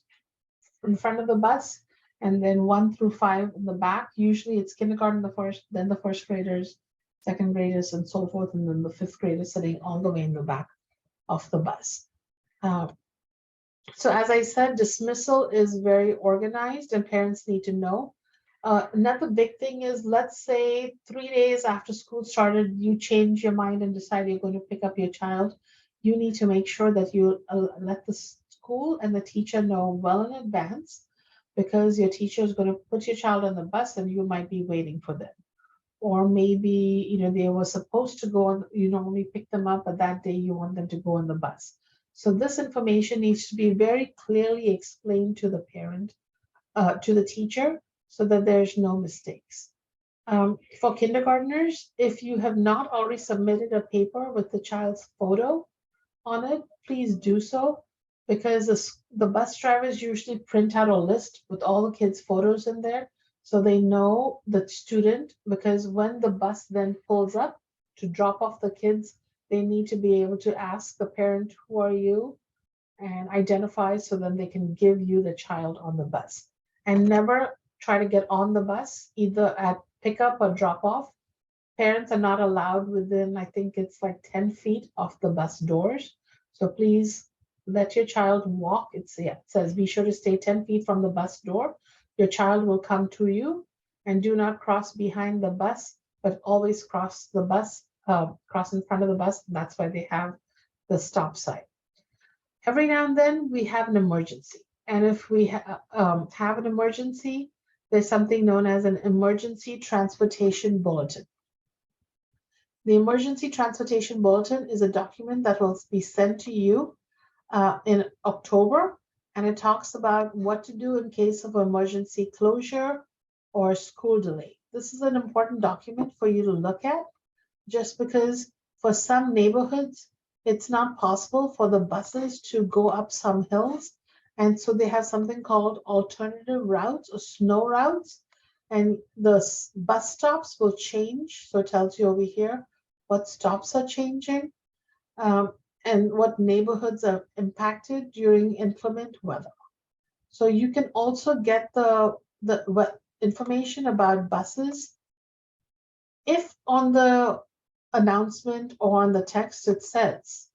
in front of the bus, and then 1 through 5 in the back. Usually it's kindergarten the first, then the first graders, second graders, and so forth, and then the fifth graders sitting all the way in the back of the bus. So as I said, dismissal is very organized, and parents need to know. Another big thing is, let's say 3 days after school started, you change your mind and decide you're going to pick up your child. You need to make sure that you let the school and the teacher know well in advance, because your teacher is going to put your child on the bus and you might be waiting for them. Or maybe, they were supposed to go on, you normally pick them up, but that day you want them to go on the bus. So this information needs to be very clearly explained to the parent, to the teacher, so that there's no mistakes. For kindergartners, if you have not already submitted a paper with the child's photo on it, please do so, because the bus drivers usually print out a list with all the kids' photos in there, so they know the student, because when the bus then pulls up to drop off the kids, they need to be able to ask the parent, who are you, and identify, so then they can give you the child on the bus. And never try to get on the bus, either at pickup or drop off. Parents are not allowed within, I think it's like 10 feet of the bus doors. So please let your child walk. It says be sure to stay 10 feet from the bus door. Your child will come to you, and do not cross behind the bus, but always cross the bus, cross in front of the bus. That's why they have the stop sign. Every now and then we have an emergency. And if we have an emergency, there's something known as an emergency transportation bulletin. The emergency transportation bulletin is a document that will be sent to you in October, and it talks about what to do in case of emergency closure or school delay. This is an important document for you to look at, just because for some neighborhoods, it's not possible for the buses to go up some hills. And so they have something called alternative routes or snow routes, and the bus stops will change. So it tells you over here what stops are changing, and what neighborhoods are impacted during inclement weather. So you can also get the information about buses. If on the announcement or on the text it says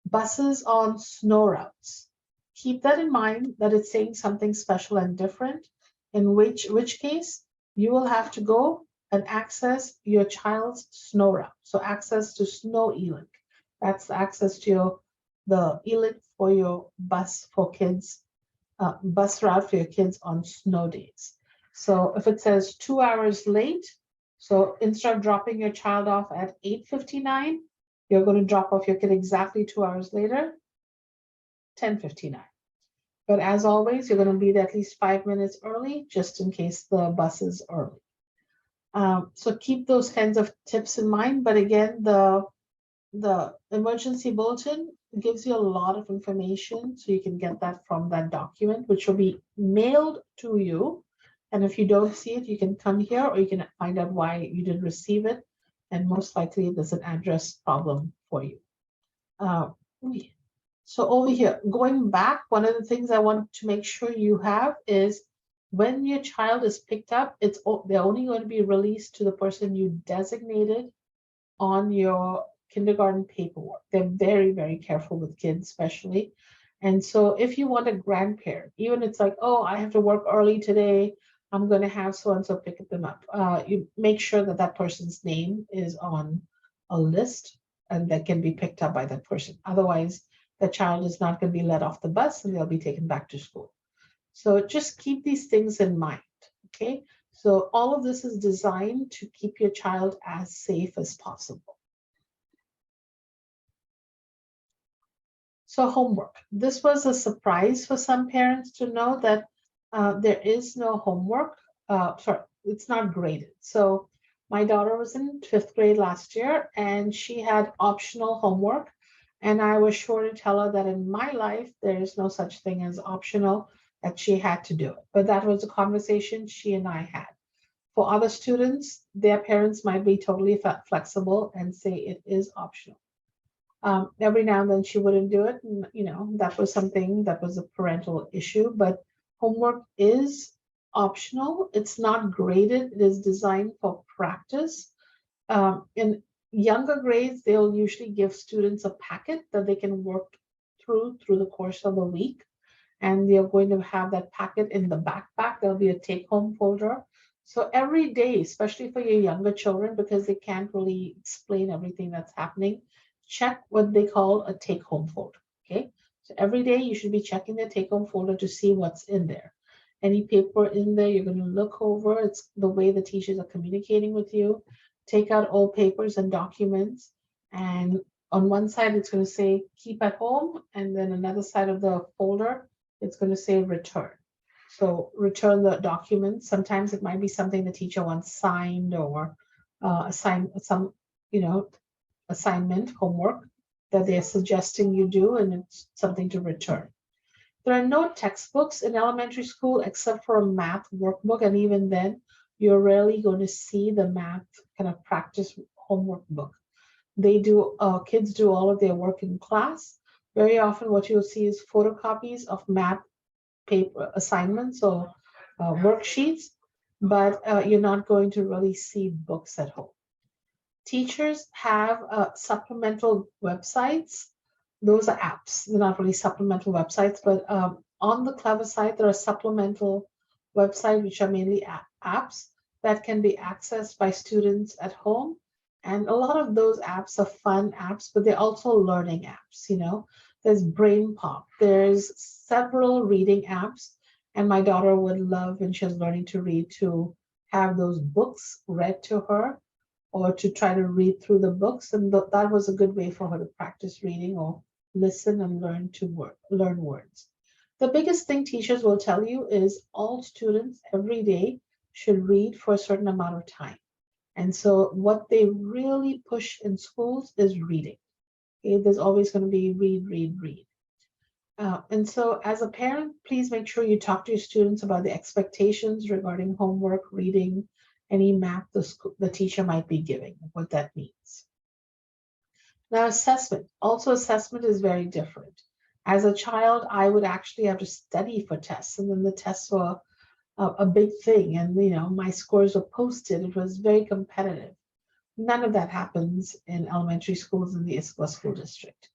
buses on snow routes, keep that in mind, that it's saying something special and different, in which case you will have to go and access your child's snow route. So access to Snow eLink. That's access to the eLink for your bus for kids, bus route for your kids on snow days. So if it says 2 hours late, so instead of dropping your child off at 8:59, you're going to drop off your kid exactly 2 hours later, 10:59. But as always, you're going to be there at least 5 minutes early, just in case the bus is early. So keep those kinds of tips in mind. But again, the emergency bulletin gives you a lot of information, so you can get that from that document, which will be mailed to you. And if you don't see it, you can come here or you can find out why you didn't receive it. And most likely there's an address problem for you. So over here, going back, one of the things I want to make sure you have is when your child is picked up, they're only going to be released to the person you designated on your kindergarten paperwork. They're very, very careful with kids, especially. And so if you want a grandparent, even it's like, oh, I have to work early today, I'm going to have so and so pick them up. You make sure that that person's name is on a list and that can be picked up by that person. Otherwise, the child is not going to be let off the bus and they'll be taken back to school. So just keep these things in mind. Okay. So all of this is designed to keep your child as safe as possible. So homework. This was a surprise for some parents to know that there is no homework. Sorry, it's not graded. So my daughter was in 5th grade last year and she had optional homework. And I was sure to tell her that in my life, there is no such thing as optional, that she had to do it. But that was a conversation she and I had. For other students, their parents might be totally flexible and say it is optional. Every now and then she wouldn't do it. And, that was something that was a parental issue, but homework is optional. It's not graded. It is designed for practice. In younger grades, they'll usually give students a packet that they can work through the course of a week. And they're going to have that packet in the backpack. There'll be a take-home folder. So every day, especially for your younger children, because they can't really explain everything that's happening, check what they call a take-home folder. Okay. So every day you should be checking the take-home folder to see what's in there. Any paper in there, you're going to look over. It's the way the teachers are communicating with you. Take out all papers and documents. And on one side, it's going to say keep at home. And then another side of the folder, it's going to say return. So return the documents. Sometimes it might be something the teacher wants signed or assign some, assignment, homework that they're suggesting you do, and it's something to return. There are no textbooks in elementary school except for a math workbook, and even then, you're rarely going to see the math kind of practice homework book. Kids do all of their work in class. Very often what you'll see is photocopies of math paper assignments or worksheets, but you're not going to really see books at home. Teachers have supplemental websites. Those are apps. They're not really supplemental websites, but on the Clever site, there are supplemental websites, which are mainly apps that can be accessed by students at home. And a lot of those apps are fun apps, but they're also learning apps. There's Brain Pop. There's several reading apps. And my daughter would love, when she was learning to read, to have those books read to her or to try to read through the books. And that was a good way for her to practice reading or listen and learn words. The biggest thing teachers will tell you is all students every day should read for a certain amount of time. And so what they really push in schools is reading. Okay? There's always going to be read, read, read. And so as a parent, please make sure you talk to your students about the expectations regarding homework, reading, any math the teacher might be giving, what that means. Now, assessment. Also, assessment is very different. As a child, I would actually have to study for tests, and then the tests were a big thing. And, my scores were posted. It was very competitive. None of that happens in elementary schools in the Issaquah School District.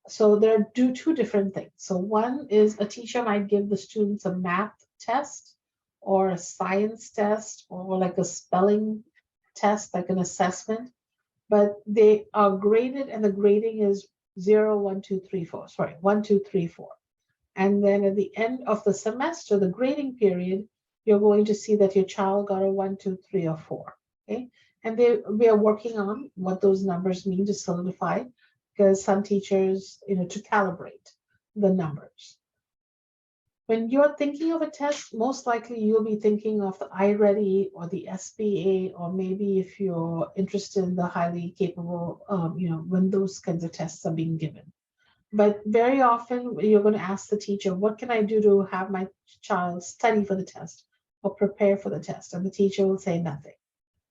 So there are two different things. So one is a teacher might give the students a math test or a science test or like a spelling test, like an assessment, but they are graded and the grading is 0, 1, 2, 3, 4. Sorry, 1, 2, 3, 4. And then at the end of the semester, the grading period, you're going to see that your child got a 1, 2, 3, or 4. Okay, and we are working on what those numbers mean to solidify, because some teachers, to calibrate the numbers. When you're thinking of a test, most likely you'll be thinking of the iReady or the SBA, or maybe if you're interested in the highly capable, when those kinds of tests are being given. But very often you're going to ask the teacher, what can I do to have my child study for the test? or prepare for the test, and the teacher will say nothing.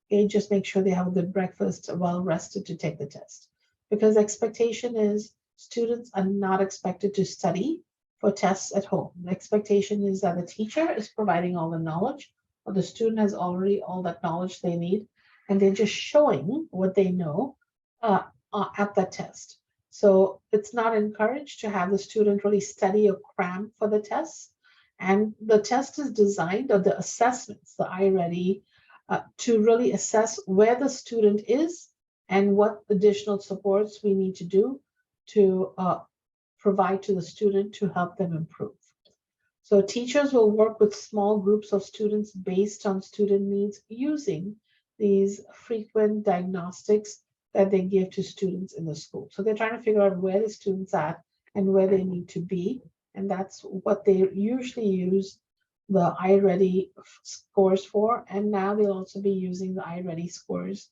Okay, just make sure they have a good breakfast, well rested to take the test. Because the expectation is students are not expected to study for tests at home. The expectation is that the teacher is providing all the knowledge, or the student has already all that knowledge they need, and they're just showing what they know at that test. So it's not encouraged to have the student really study or cram for the tests. And the test is designed, or the assessments, the iReady, to really assess where the student is and what additional supports we need to do to provide to the student to help them improve. So teachers will work with small groups of students based on student needs using these frequent diagnostics that they give to students in the school. So they're trying to figure out where the students are and where they need to be. And that's what they usually use the iReady scores for. And now they'll also be using the iReady scores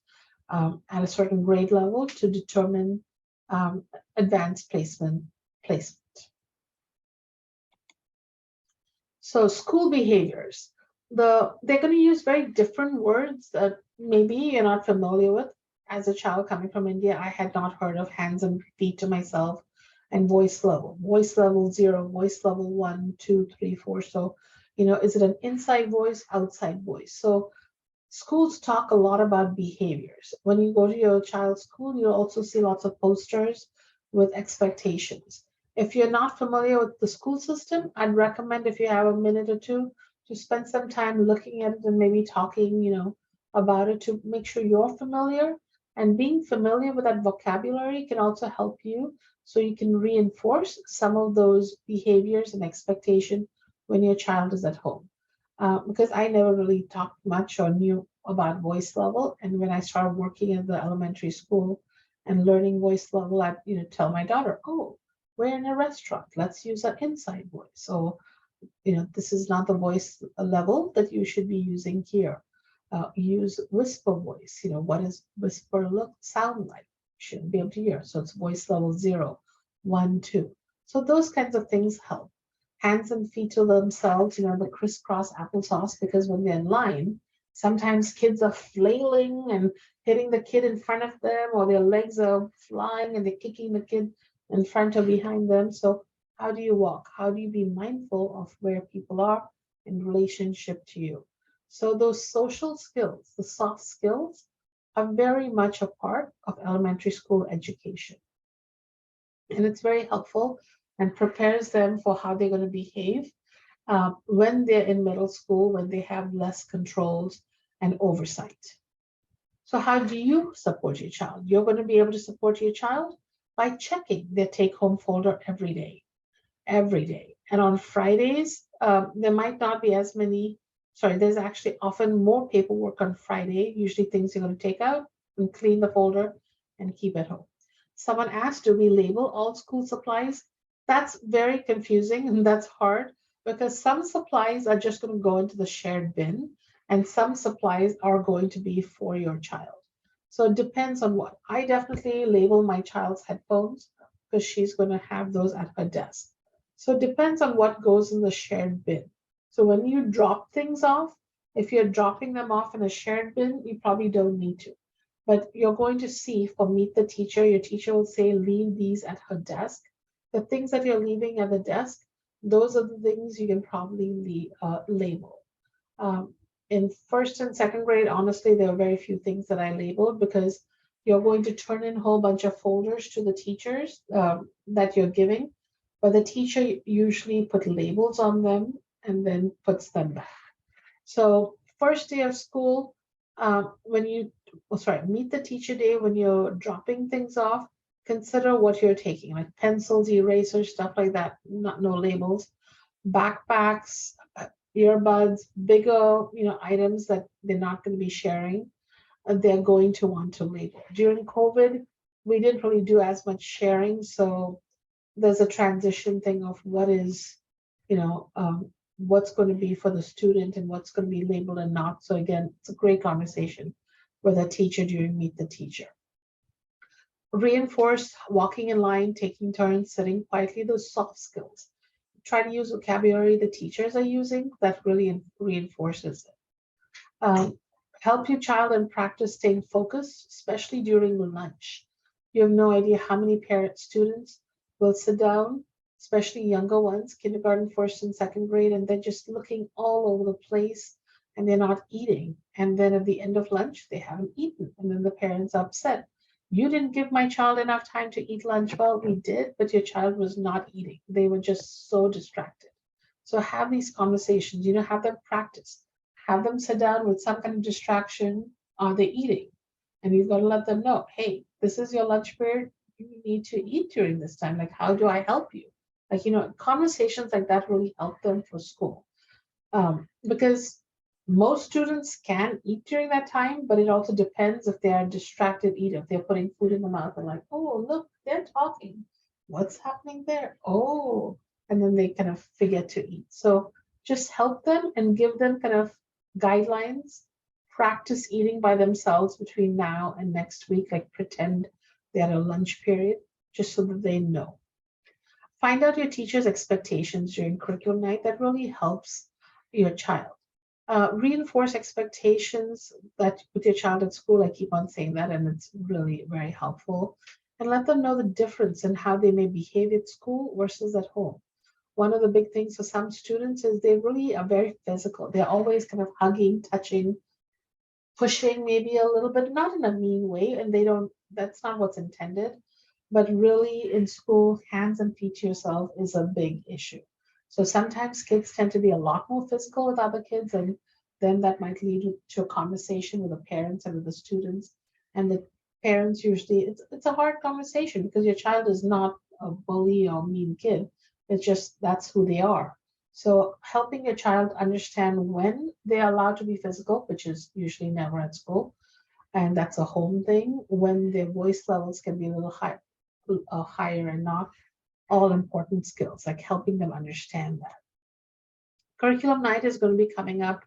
at a certain grade level to determine advanced placement. So school behaviors, they're going to use very different words that maybe you're not familiar with. As a child coming from India, I had not heard of hands and feet to myself and voice level 0, voice level 1, 2, 3, 4. So, is it an inside voice, outside voice? So schools talk a lot about behaviors. When you go to your child's school, you'll also see lots of posters with expectations. If you're not familiar with the school system, I'd recommend, if you have a minute or two, to spend some time looking at it and maybe talking, about it to make sure you're familiar. And being familiar with that vocabulary can also help you, so you can reinforce some of those behaviors and expectation when your child is at home. Because I never really talked much or knew about voice level. And when I started working at the elementary school and learning voice level, I'd tell my daughter, oh, we're in a restaurant, let's use an inside voice. So, this is not the voice level that you should be using here. Use whisper voice. What does whisper sound like? You shouldn't be able to hear. So it's voice level 0, 1, 2. So those kinds of things help. Hands and feet to themselves, the crisscross applesauce, because when they're in line, sometimes kids are flailing and hitting the kid in front of them, or their legs are flying and they're kicking the kid in front or behind them. So how do you walk? How do you be mindful of where people are in relationship to you? So those social skills, the soft skills, are very much a part of elementary school education. And it's very helpful and prepares them for how they're going to behave when they're in middle school, when they have less controls and oversight. So how do you support your child? You're going to be able to support your child by checking their take-home folder every day. And on Fridays, there might not be as many, there's actually often more paperwork on Friday, usually things you're going to take out and clean the folder and keep at home. Someone asked, do we label all school supplies? That's very confusing and that's hard, because some supplies are just going to go into the shared bin and some supplies are going to be for your child. So it depends on what. I definitely label my child's headphones because she's going to have those at her desk. So it depends on what goes in the shared bin. So when you drop things off, if you're dropping them off in a shared bin, you probably don't need to. But you're going to see for Meet the Teacher, your teacher will say, leave these at her desk. The things that you're leaving at the desk, those are the things you can probably label. In first and second grade, honestly, there are very few things that I labeled, because you're going to turn in a whole bunch of folders to the teachers that you're giving. But the teacher usually put labels on them and then puts them back. So first day of school, Meet the Teacher day, when you're dropping things off, consider what you're taking, like pencils, erasers, stuff like that, no labels, backpacks, earbuds, bigger, items that they're not going to be sharing, they're going to want to label. During COVID, we didn't really do as much sharing, so there's a transition thing of what is, what's going to be for the student and what's going to be labeled and not. So again, it's a great conversation with a teacher during Meet the Teacher. Reinforce walking in line, taking turns, sitting quietly, those soft skills. try to use vocabulary the teachers are using that really reinforces it. Help your child and practice staying focused, especially during lunch. You have no idea how many students will sit down, especially younger ones, kindergarten, first and second grade, and they're just looking all over the place and they're not eating. And then at the end of lunch, they haven't eaten. And then the parents are upset. You didn't give my child enough time to eat lunch. Well, we did, but your child was not eating. They were just so distracted. So have these conversations, have them practice. Have them sit down with some kind of distraction. Are they eating? And you've got to let them know, hey, this is your lunch period. You need to eat during this time. Like, how do I help you? Like, conversations like that really help them for school. Because most students can eat during that time, but it also depends if they are distracted eating. If they're putting food in the mouth and like, oh, look, they're talking. What's happening there? Oh, and then they kind of forget to eat. So just help them and give them kind of guidelines. Practice eating by themselves between now and next week, like pretend they're at a lunch period, just so that they know. Find out your teacher's expectations during curriculum night. That really helps your child. Reinforce expectations that with your child at school. I keep on saying that, and it's really very helpful. And let them know the difference in how they may behave at school versus at home. One of the big things for some students is they really are very physical. They're always kind of hugging, touching, pushing maybe a little bit, not in a mean way, and that's not what's intended. But really in school, hands and feet to yourself is a big issue. So sometimes kids tend to be a lot more physical with other kids, and then that might lead to a conversation with the parents and with the students. And the parents usually, it's a hard conversation because your child is not a bully or mean kid. It's just that's who they are. So helping your child understand when they're allowed to be physical, which is usually never at school, and that's a home thing, when their voice levels can be a little higher and not all important skills, like helping them understand that. Curriculum night is going to be coming up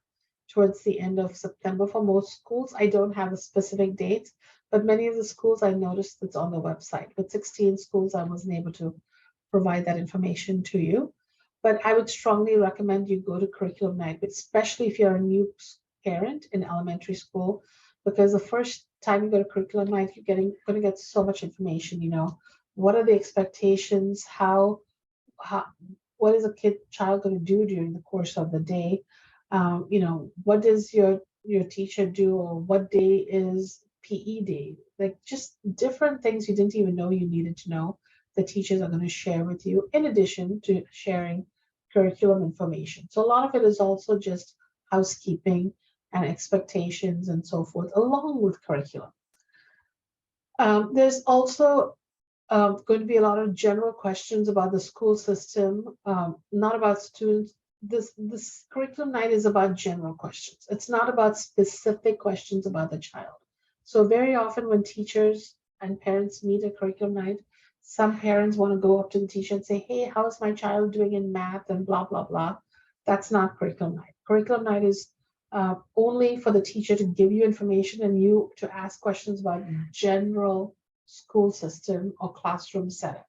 towards the end of September for most schools. I don't have a specific date, but many of the schools I noticed it's on the website. With 16 schools, I wasn't able to provide that information to you. But I would strongly recommend you go to curriculum night, especially if you're a new parent in elementary school, because the first time you go to curriculum night, you're going to get so much information. What are the expectations? What is a child going to do during the course of the day? What does your teacher do, or what day is PE day? Like just different things you didn't even know you needed to know. The teachers are going to share with you, in addition to sharing curriculum information. So a lot of it is also just housekeeping and expectations and so forth, along with curriculum. There's also going to be a lot of general questions about the school system, not about students. This curriculum night is about general questions. It's not about specific questions about the child. So very often when teachers and parents meet at curriculum night, some parents want to go up to the teacher and say, hey, how's my child doing in math and blah, blah, blah. That's not curriculum night. Curriculum night is only for the teacher to give you information and you to ask questions about general school system or classroom setup,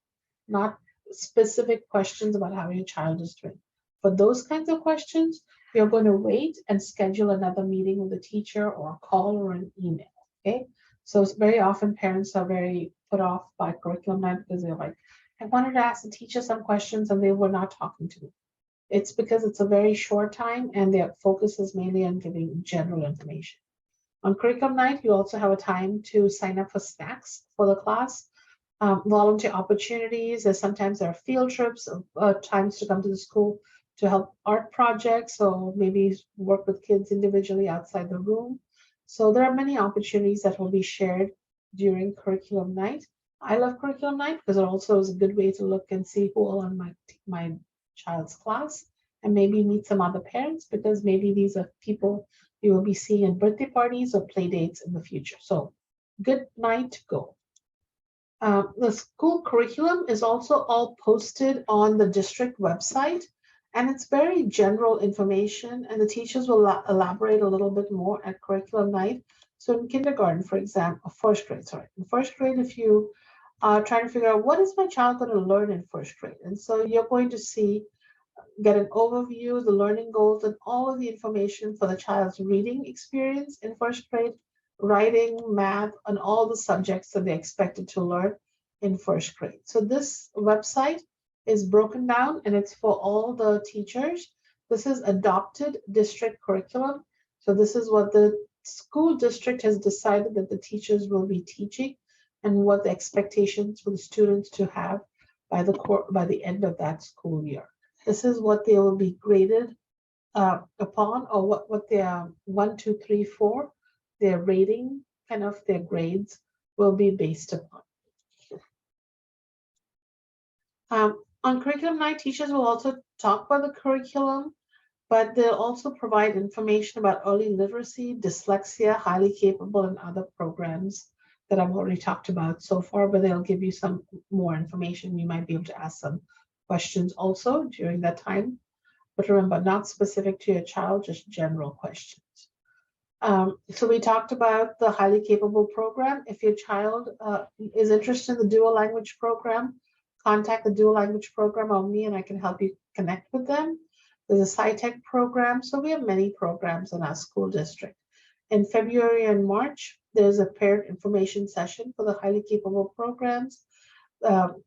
not specific questions about how your child is doing. For those kinds of questions, you're going to wait and schedule another meeting with the teacher or a call or an email. Okay. So very often parents are very put off by curriculum night because they're like, I wanted to ask the teacher some questions and they were not talking to me. It's because it's a very short time and their focus is mainly on giving general information. On curriculum night, you also have a time to sign up for snacks for the class, volunteer opportunities. Sometimes there are field trips, times to come to the school to help art projects, or maybe work with kids individually outside the room. So there are many opportunities that will be shared during curriculum night. I love curriculum night because it also is a good way to look and see who all on my child's class, and maybe meet some other parents, because maybe these are people you will be seeing at birthday parties or play dates in the future. So good night to go. The school curriculum is also all posted on the district website, and it's very general information, and the teachers will elaborate a little bit more at curriculum night. So in kindergarten, for example, in first grade, if you are trying to figure out what is my child going to learn in first grade, and so you're going to see get an overview, the learning goals, and all of the information for the child's reading experience in first grade, writing, math, and all the subjects that they're expected to learn in first grade. So this website is broken down and it's for all the teachers. This is adopted district curriculum. So this is what the school district has decided that the teachers will be teaching and what the expectations for the students to have by the end of that school year. This is what they will be graded upon, or what their 1, 2, 3, 4, their rating, kind of their grades will be based upon. On curriculum night, teachers will also talk about the curriculum, but they'll also provide information about early literacy, dyslexia, highly capable, and other programs that I've already talked about so far, but they'll give you some more information. You might be able to ask some questions also during that time. But remember, not specific to your child, just general questions. So we talked about the highly capable program. If your child is interested in the dual language program, contact the dual language program on me and I can help you connect with them. There's a SciTech program. So we have many programs in our school district. In February and March, there's a parent information session for the highly capable programs.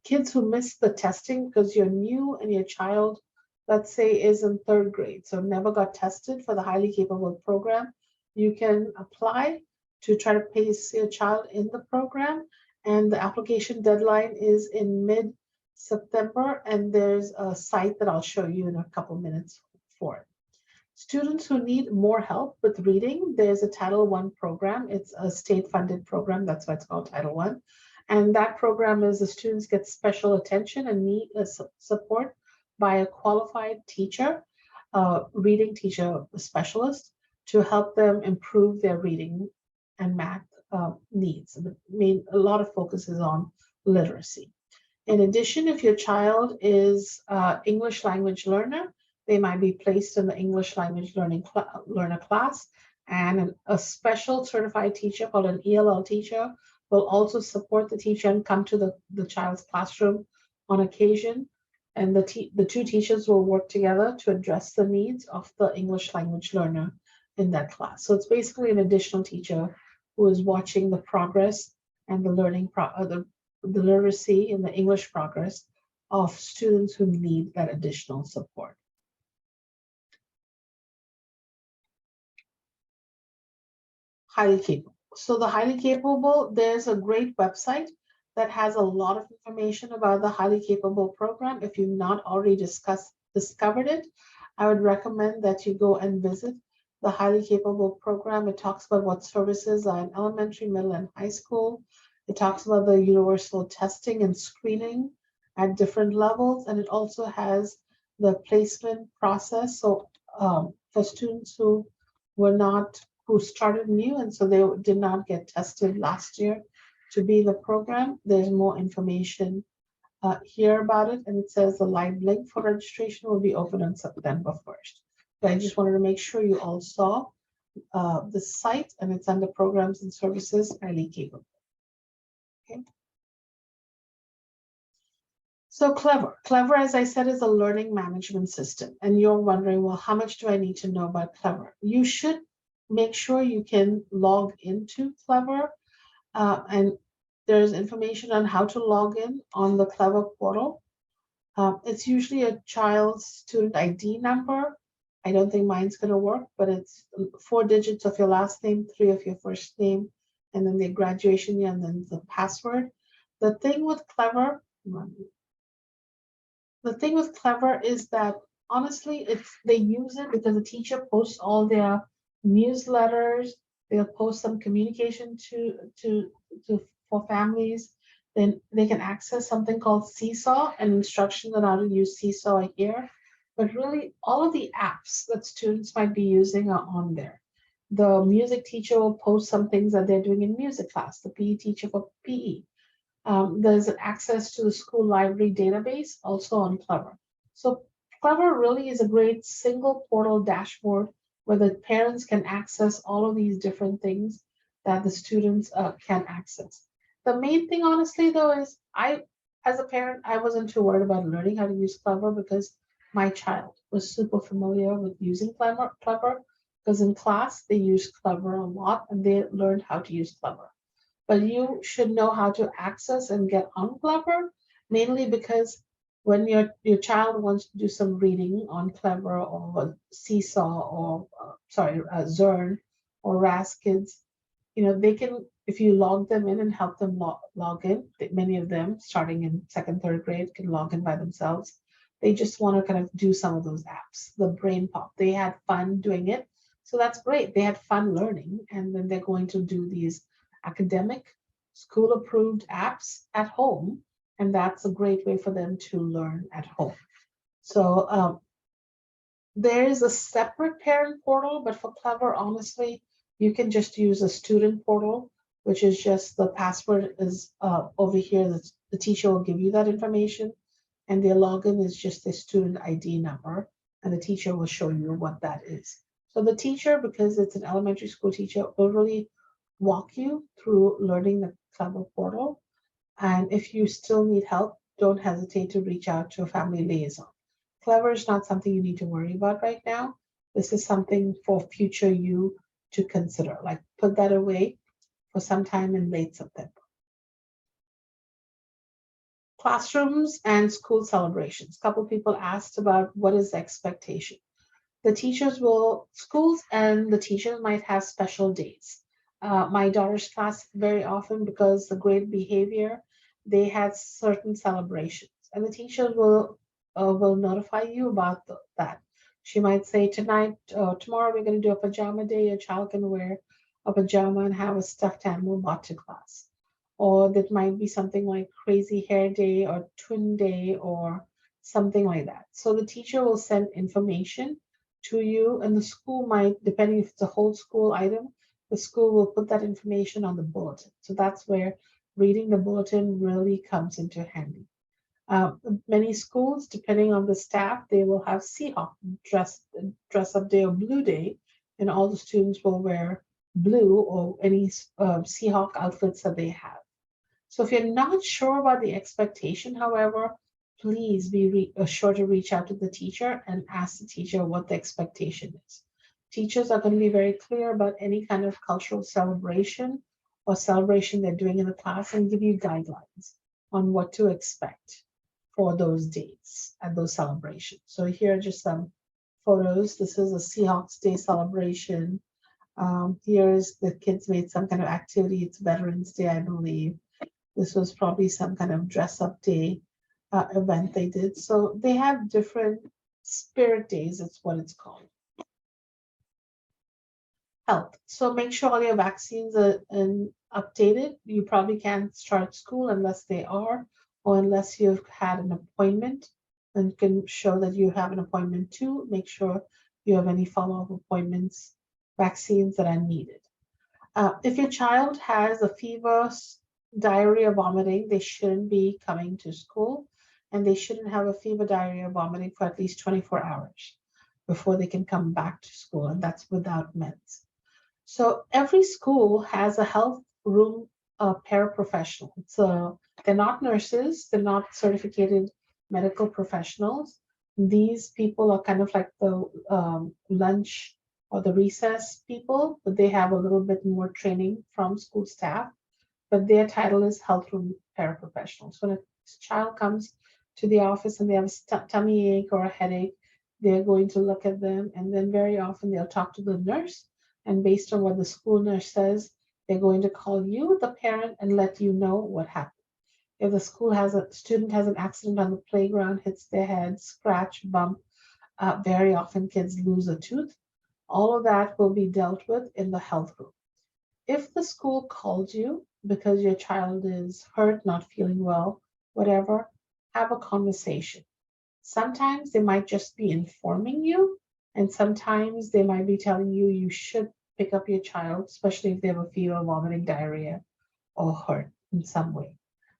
Kids who missed the testing because you're new and your child, let's say, is in 3rd grade, so never got tested for the highly capable program, you can apply to try to place your child in the program. And the application deadline is in mid-September, and there's a site that I'll show you in a couple minutes for it. Students who need more help with reading, there's a Title I program. It's a state-funded program. That's why it's called Title I. And that program is the students get special attention and need support by a qualified teacher, reading teacher specialist, to help them improve their reading and math needs. A lot of focus is on literacy. In addition, if your child is English language learner, they might be placed in the English language learner class, and a special certified teacher called an ELL teacher will also support the teacher and come to the child's classroom on occasion. And the two teachers will work together to address the needs of the English language learner in that class. So it's basically an additional teacher who is watching the progress and the learning, the literacy and the English progress of students who need that additional support. Highly capable. So the highly capable, there's a great website that has a lot of information about the highly capable program. If you've not already discovered it, I would recommend that you go and visit the highly capable program. It talks about what services are in elementary, middle, and high school. It talks about the universal testing and screening at different levels, and it also has the placement process. So for students who started new and so they did not get tested last year to be in the program, there's more information here about it, and it says the live link for registration will be open on September 1st. But I just wanted to make sure you all saw the site, and it's under programs and services, highly capable. Okay. So Clever, as I said, is a learning management system, and you're wondering, well, how much do I need to know about Clever? You should make sure you can log into Clever, and there's information on how to log in on the Clever portal. It's usually a child's student ID number. I don't think mine's going to work, but it's 4 digits of your last name, 3 of your first name, and then the graduation year, and then the password. The thing with Clever is that honestly, they use it because the teacher posts all their newsletters. They'll post some communication for families. Then they can access something called Seesaw and instructions on how to use Seesaw here. But really, all of the apps that students might be using are on there. The music teacher will post some things that they're doing in music class, the PE teacher for PE. There's access to the school library database also on Clever. So Clever really is a great single portal dashboard where the parents can access all of these different things that the students can access. The main thing, honestly, though, is as a parent, I wasn't too worried about learning how to use Clever because my child was super familiar with using Clever because in class they use Clever a lot and they learned how to use Clever. But you should know how to access and get on Clever, mainly because when your child wants to do some reading on Clever or Seesaw or Zern or RAS Kids, they can, if you log them in and help them log in, many of them starting in second, third grade can log in by themselves. They just want to kind of do some of those apps, the brain pop. They had fun doing it. So that's great. They had fun learning. And then they're going to do these academic, school approved apps at home. And that's a great way for them to learn at home. So there is a separate parent portal, but for Clever, honestly, you can just use a student portal, which is just the password is over here. The teacher will give you that information, and their login is just the student ID number, and the teacher will show you what that is. So the teacher, because it's an elementary school teacher, will really walk you through learning the Clever portal. And if you still need help, don't hesitate to reach out to a family liaison. Clever is not something you need to worry about right now. This is something for future you to consider. Like put that away for some time in late September. Classrooms and school celebrations. A couple people asked about what is the expectation. The schools and the teachers might have special days. My daughter's class, very often, because the great behavior, they had certain celebrations, and the teachers will notify you about that. She might say tonight, tomorrow we're going to do a pajama day. Your child can wear a pajama and have a stuffed animal brought to class. Or that might be something like crazy hair day or twin day or something like that. So the teacher will send information to you, and the school might, depending if it's a whole school item, the school will put that information on the bulletin. So that's where reading the bulletin really comes into handy. Many schools, depending on the staff, they will have Seahawk dress up day or blue day, and all the students will wear blue or any Seahawk outfits that they have. So if you're not sure about the expectation, however, please be sure to reach out to the teacher and ask the teacher what the expectation is. Teachers are going to be very clear about any kind of cultural celebration or celebration they're doing in the class and give you guidelines on what to expect for those dates and those celebrations. So here are just some photos. This is a Seahawks Day celebration. Here's the kids made some kind of activity. It's Veterans Day, I believe. This was probably some kind of dress-up day event they did. So they have different spirit days, it's what it's called. Health. So make sure all your vaccines are updated. You probably can't start school unless they are, or unless you've had an appointment and can show that you have an appointment too. Make sure you have any follow-up appointments, vaccines that are needed. If your child has a fever, diarrhea, vomiting, they shouldn't be coming to school, and they shouldn't have a fever, diarrhea, vomiting for at least 24 hours before they can come back to school, and that's without meds. So every school has a health room paraprofessional. So they're not nurses, they're not certificated medical professionals. These people are kind of like the lunch or the recess people, but they have a little bit more training from school staff. But their title is health room paraprofessionals. When a child comes to the office and they have a tummy ache or a headache, they're going to look at them, and then very often they'll talk to the nurse. And based on what the school nurse says, they're going to call you, the parent, and let you know what happened. If the student has an accident on the playground, hits their head, scratch, bump, very often kids lose a tooth. All of that will be dealt with in the health room. If the school called you because your child is hurt, not feeling well, whatever, have a conversation. Sometimes they might just be informing you, and sometimes they might be telling you you should pick up your child, especially if they have a fever, vomiting, diarrhea, or hurt in some way.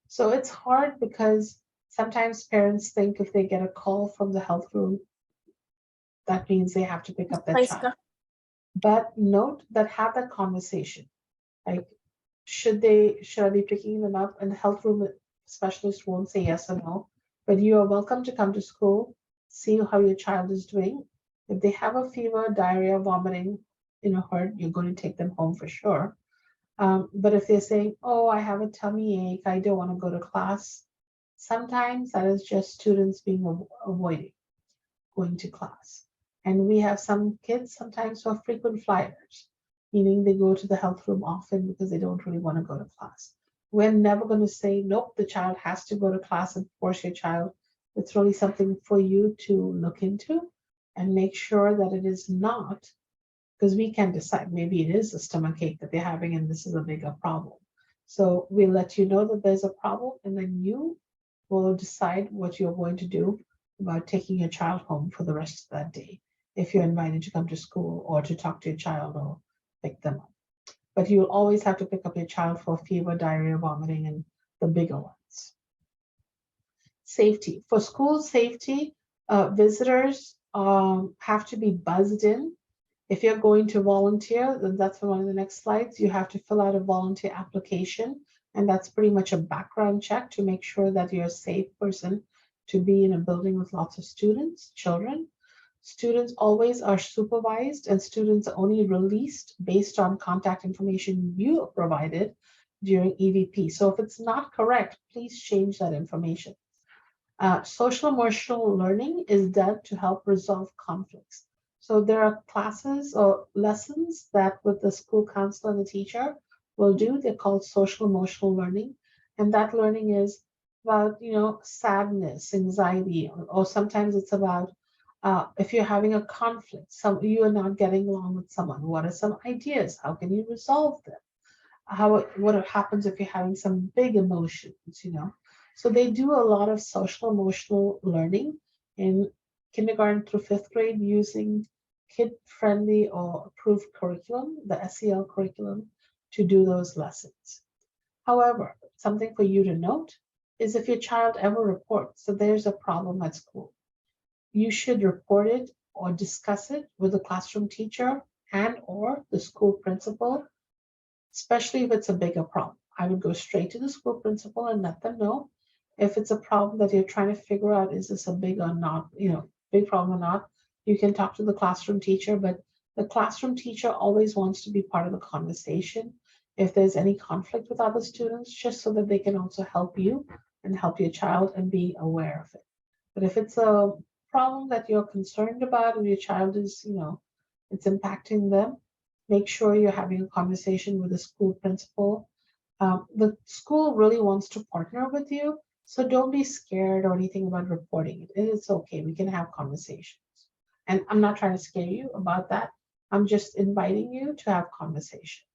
So it's hard because sometimes parents think if they get a call from the health room, that means they have to pick up their child. But note that have that conversation. Like, should I be picking them up? And the health room specialist won't say yes or no, but you are welcome to come to school. see how your child is doing. If they have a fever, diarrhea, vomiting, hurt, you're going to take them home for sure. But if they're saying, oh, I have a tummy ache, I don't want to go to class, sometimes that is just students being avoiding going to class. And we have some kids sometimes who are frequent flyers, meaning they go to the health room often because they don't really want to go to class. We're never going to say, nope, the child has to go to class and force your child. It's really something for you to look into and make sure that it is not, because we can decide maybe it is a stomach ache that they're having and this is a bigger problem. So we'll let you know that there's a problem and then you will decide what you're going to do about taking your child home for the rest of that day if you're invited to come to school or to talk to your child or pick them up. But you'll always have to pick up your child for fever, diarrhea, vomiting, and the bigger ones. Safety. For school safety, visitors have to be buzzed in. If you're going to volunteer, then that's one of the next slides. You have to fill out a volunteer application, and that's pretty much a background check to make sure that you're a safe person to be in a building with lots of students, children. Students always are supervised, and students are only released based on contact information you provided during EVP. So if it's not correct, please change that information. Social emotional learning is done to help resolve conflicts. So there are classes or lessons that with the school counselor and the teacher will do. They're called social emotional learning. And that learning is about, sadness, anxiety, or sometimes it's about if you're having a conflict, you are not getting along with someone. What are some ideas? How can you resolve them? What happens if you're having some big emotions, So they do a lot of social emotional learning in kindergarten through fifth grade using kid-friendly or approved curriculum, the SEL curriculum, to do those lessons. However, something for you to note is if your child ever reports that there's a problem at school, you should report it or discuss it with the classroom teacher and or the school principal, especially if it's a bigger problem. I would go straight to the school principal and let them know if it's a problem that you're trying to figure out, is this a big or not, big problem or not. You can talk to the classroom teacher, but the classroom teacher always wants to be part of the conversation if there's any conflict with other students, just so that they can also help you and help your child and be aware of it. But if it's a problem that you're concerned about and your child is, it's impacting them, make sure you're having a conversation with the school principal. The school really wants to partner with you, so don't be scared or anything about reporting it. It's okay. We can have conversations. And I'm not trying to scare you about that. I'm just inviting you to have conversations.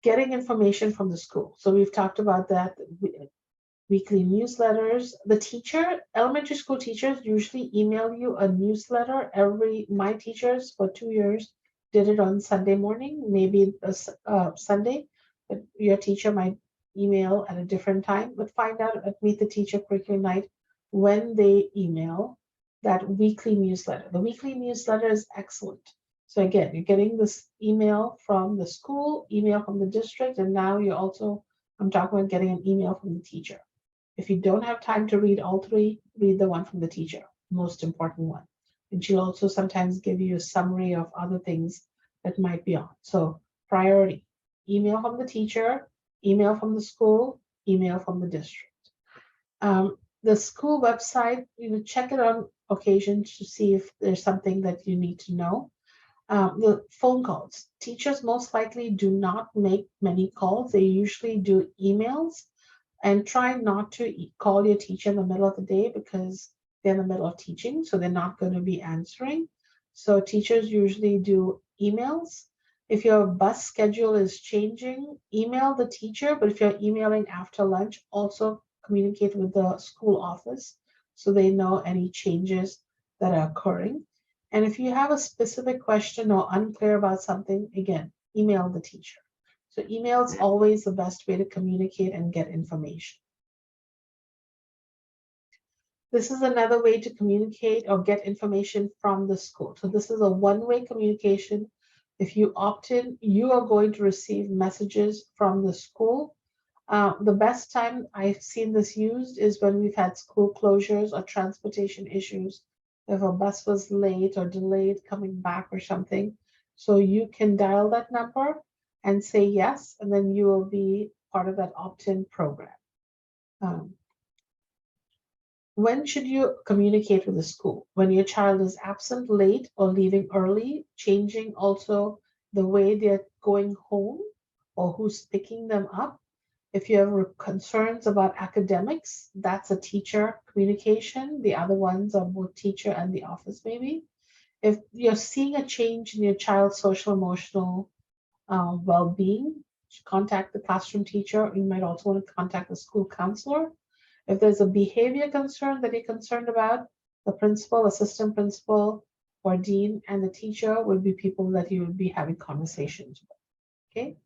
Getting information from the school. So we've talked about that. Weekly newsletters. The elementary school teachers usually email you a newsletter. My teachers for 2 years did it on Sunday morning, maybe Sunday, but your teacher might email at a different time, but find out at Meet the Teacher Curriculum Night when they email that weekly newsletter. The weekly newsletter is excellent. So again, you're getting this email from the school, email from the district, and now I'm talking about getting an email from the teacher. If you don't have time to read all three, read the one from the teacher, most important one. And she'll also sometimes give you a summary of other things that might be on. So priority, email from the teacher, email from the school, email from the district. The school website, check it on occasion to see if there's something that you need to know. The phone calls. Teachers most likely do not make many calls. They usually do emails. And try not to call your teacher in the middle of the day because they're in the middle of teaching, so they're not going to be answering. So teachers usually do emails. If your bus schedule is changing, email the teacher, but if you're emailing after lunch, also communicate with the school office so they know any changes that are occurring. And if you have a specific question or unclear about something, again, email the teacher. So email is always the best way to communicate and get information. This is another way to communicate or get information from the school. So this is a one-way communication. If you opt in, you are going to receive messages from the school The best time I've seen this used is when we've had school closures or transportation issues. If a bus was late or delayed coming back or something. So you can dial that number and say yes, and then you will be part of that opt-in program. Um, when should you communicate with the school? When your child is absent, late, or leaving early, changing also the way they're going home or who's picking them up. If you have concerns about academics, that's a teacher communication. The other ones are both teacher and the office, maybe. If you're seeing a change in your child's social emotional well-being, contact the classroom teacher. You might also want to contact the school counselor. If there's a behavior concern that you're concerned about, the principal, assistant principal, or dean and the teacher would be people that you would be having conversations with. Okay.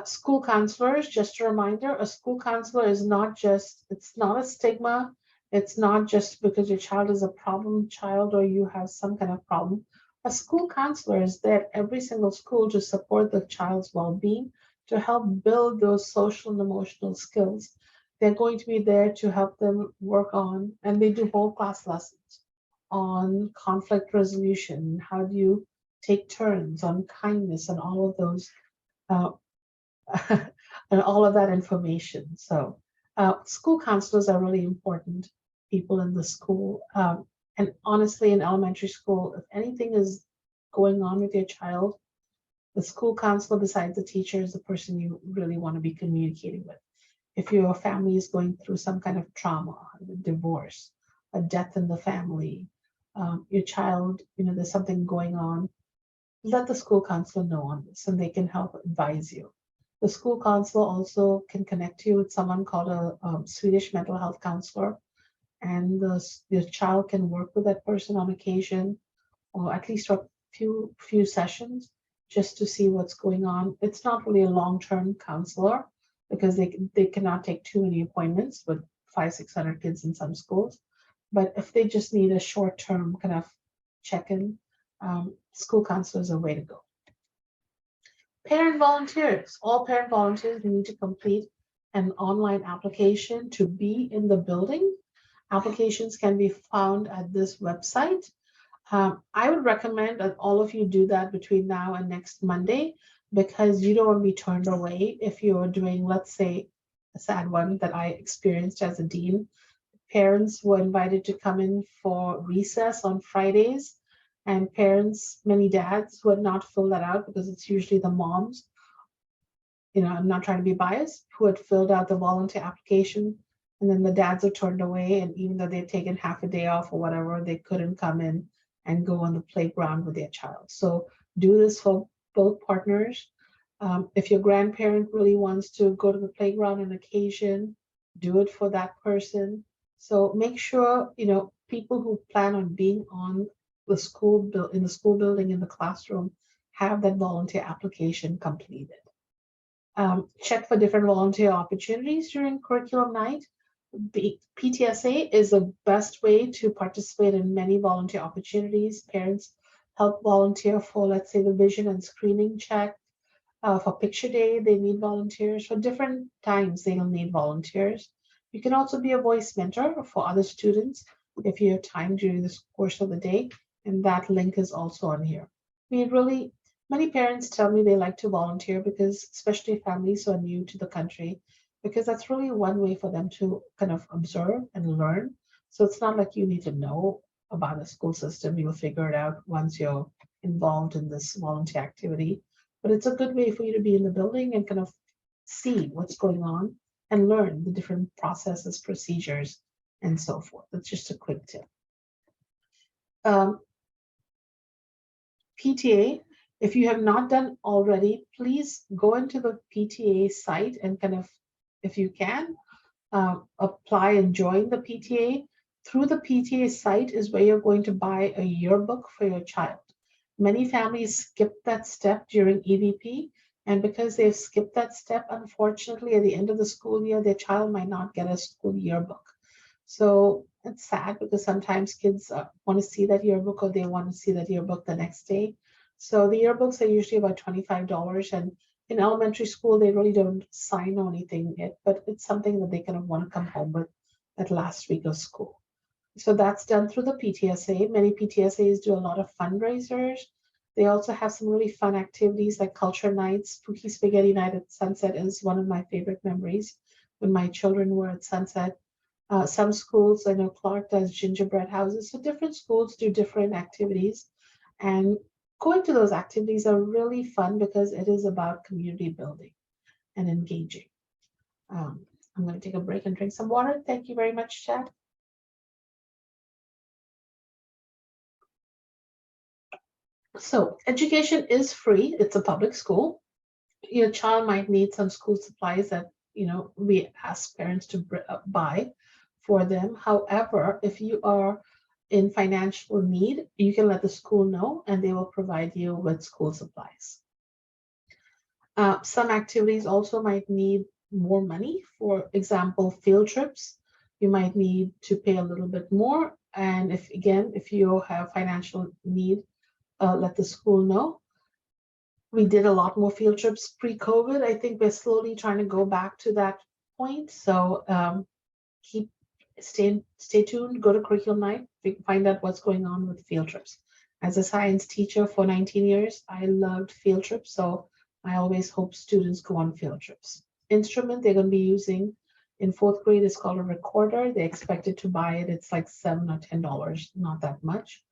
School counselors, just a reminder, a school counselor is not just, it's not a stigma. It's not just because your child is a problem child or you have some kind of problem. A school counselor is there at every single school to support the child's well-being, to help build those social and emotional skills. They're going to be there to help them work on, and they do whole class lessons on conflict resolution. How do you take turns on kindness and all of those uh, and all of that information. So school counselors are really important people in the school. And honestly, in elementary school, if anything is going on with your child, the school counselor besides the teacher is the person you really want to be communicating with. If your family is going through some kind of trauma, a divorce, a death in the family, your child, there's something going on, let the school counselor know on this and they can help advise you. The school counselor also can connect you with someone called a Swedish mental health counselor, and your child can work with that person on occasion, or at least a few sessions, just to see what's going on. It's not really a long-term counselor because they cannot take too many appointments with 500-600 kids in some schools. But if they just need a short-term kind of check-in, school counselor is a way to go. Parent volunteers. All parent volunteers need to complete an online application to be in the building. Applications can be found at this website. I would recommend that all of you do that between now and next Monday, because you don't want to be turned away if you're doing, let's say, a sad one that I experienced as a dean. Parents were invited to come in for recess on Fridays, and parents, many dads who had not filled that out, because it's usually the moms, I'm not trying to be biased, who had filled out the volunteer application, and then the dads are turned away, and even though they'd taken half a day off or whatever, they couldn't come in and go on the playground with their child. So do this for both partners. If your grandparent really wants to go to the playground on occasion, do it for that person. So make sure, people who plan on being on the school in the school building, in the classroom, have that volunteer application completed. Check for different volunteer opportunities during curriculum night. The PTSA is the best way to participate in many volunteer opportunities. Parents help volunteer for, let's say, the vision and screening check. For picture day, they need volunteers. For different times, they'll need volunteers. You can also be a voice mentor for other students if you have time during the course of the day, and that link is also on here. Many parents tell me they like to volunteer because, especially families who are new to the country, because that's really one way for them to kind of observe and learn. So it's not like you need to know about the school system. You'll figure it out once you're involved in this volunteer activity. But it's a good way for you to be in the building and kind of see what's going on and learn the different processes, procedures, and so forth. That's just a quick tip. PTA, if you have not done already, please go into the PTA site and kind of, if you can, apply and join the PTA. Through the PTA site is where you're going to buy a yearbook for your child. Many families skip that step during EVP, and because they've skipped that step, unfortunately, at the end of the school year, their child might not get a school yearbook. So it's sad because sometimes kids want to see that yearbook, or they want to see that yearbook the next day. So the yearbooks are usually about $25, and In elementary school, they really don't sign on anything yet, but it's something that they kind of want to come home with that last week of school. So that's done through the PTSA. Many PTSAs do a lot of fundraisers. They also have some really fun activities like culture nights. Spooky Spaghetti Night at Sunset is one of my favorite memories when my children were at Sunset. Some schools, I know Clark does gingerbread houses. So different schools do different activities. And going to those activities are really fun because it is about community building and engaging. I'm going to take a break and drink some water. Thank you very much, Chad. So education is free. It's a public school. Your child might need some school supplies that we ask parents to buy for them. However, if you are in financial need, you can let the school know and they will provide you with school supplies. Some activities also might need more money. For example, field trips, you might need to pay a little bit more. And if you have financial need, let the school know. We did a lot more field trips pre-COVID. I think we're slowly trying to go back to that point. So stay tuned, go to curriculum night, find out what's going on with field trips. As a science teacher for 19 years, I loved field trips. So I always hope students go on field trips. Instrument they're going to be using in 4th grade is called a recorder. They expected to buy it. It's like $7 or $10, not that much.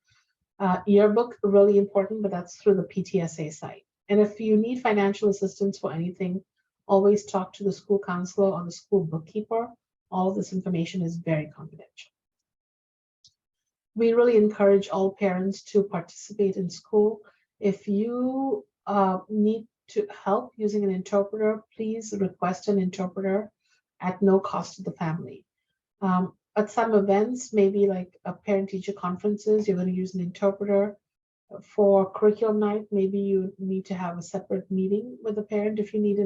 Yearbook, really important, but that's through the PTSA site. And if you need financial assistance for anything, always talk to the school counselor or the school bookkeeper. All of this information is very confidential. We really encourage all parents to participate in school. If you need to help using an interpreter, please request an interpreter at no cost to the family. At some events, maybe like a parent-teacher conferences, you're going to use an interpreter. For curriculum night, maybe you need to have a separate meeting with a parent if you need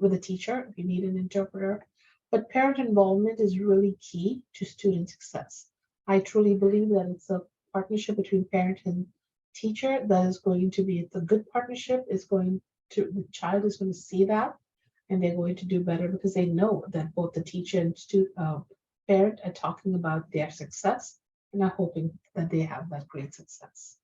with a teacher, if you need an interpreter. But parent involvement is really key to student success. I truly believe that it's a partnership between parent and teacher that is going to be, it's a good partnership, the child is going to see that, and they're going to do better because they know that both the teacher and parent are talking about their success and are hoping that they have that great success.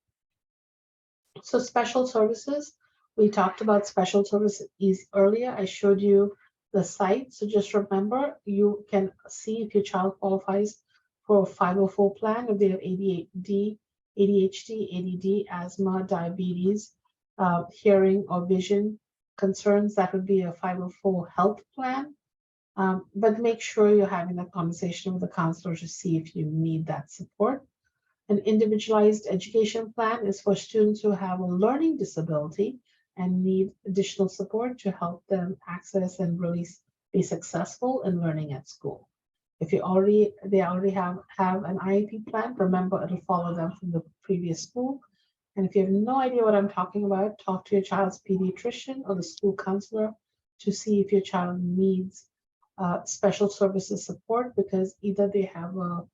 So special services, we talked about special services earlier. I showed you the site. So just remember, you can see if your child qualifies for a 504 plan, if they have ADHD, ADD, asthma, diabetes, hearing or vision concerns, that would be a 504 health plan. But make sure you're having a conversation with the counselor to see if you need that support. An individualized education plan is for students who have a learning disability and need additional support to help them access and really be successful in learning at school. If they already have an IEP plan, remember it'll follow them from the previous school. And if you have no idea what I'm talking about, talk to your child's pediatrician or the school counselor to see if your child needs special services support, because either they have a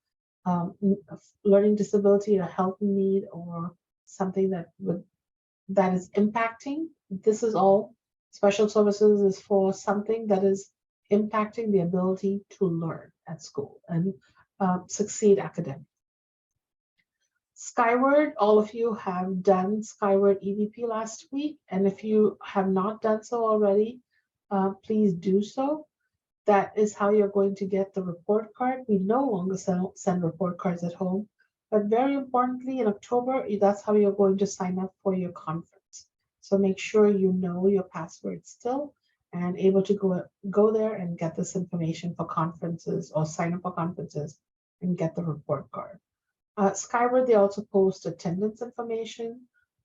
learning disability, a health need, or something that is impacting. This is all special services is for something that is impacting the ability to learn at school and succeed academically. Skyward, all of you have done Skyward EVP last week, and if you have not done so already, please do so. That is how you're going to get the report card. We no longer send report cards at home, but very importantly, in October, that's how you're going to sign up for your conference. So make sure you know your password still and able to go there and get this information for conferences or sign up for conferences and get the report card. Skyward, they also post attendance information,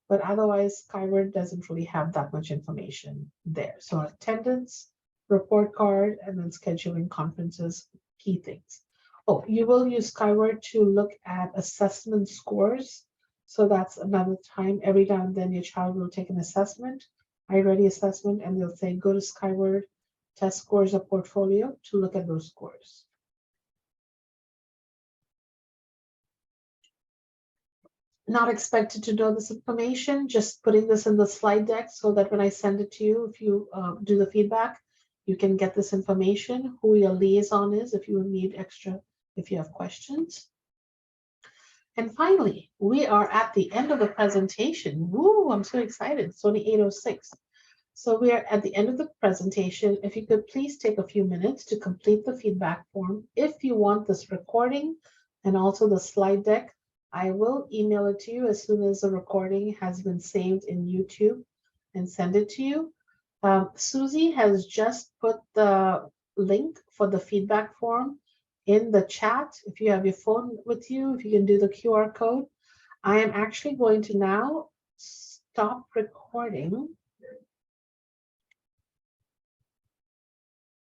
but otherwise Skyward doesn't really have that much information there. So attendance, report card, and then scheduling conferences, key things. Oh, you will use Skyward to look at assessment scores. So that's another time. Every now and then your child will take an assessment, iReady assessment, and they'll say, go to Skyward, test scores or portfolio to look at those scores. not expected to know this information, just putting this in the slide deck so that when I send it to you, if you do the feedback, you can get this information, who your liaison is if you need extra, if you have questions. And finally, we are at the end of the presentation. Woo, I'm so excited. It's only 8:06. So we are at the end of the presentation. If you could please take a few minutes to complete the feedback form. If you want this recording and also the slide deck, I will email it to you as soon as the recording has been saved in YouTube and send it to you. Susie has just put the link for the feedback form in the chat. If you have your phone with you, if you can do the QR code. I am actually going to now stop recording.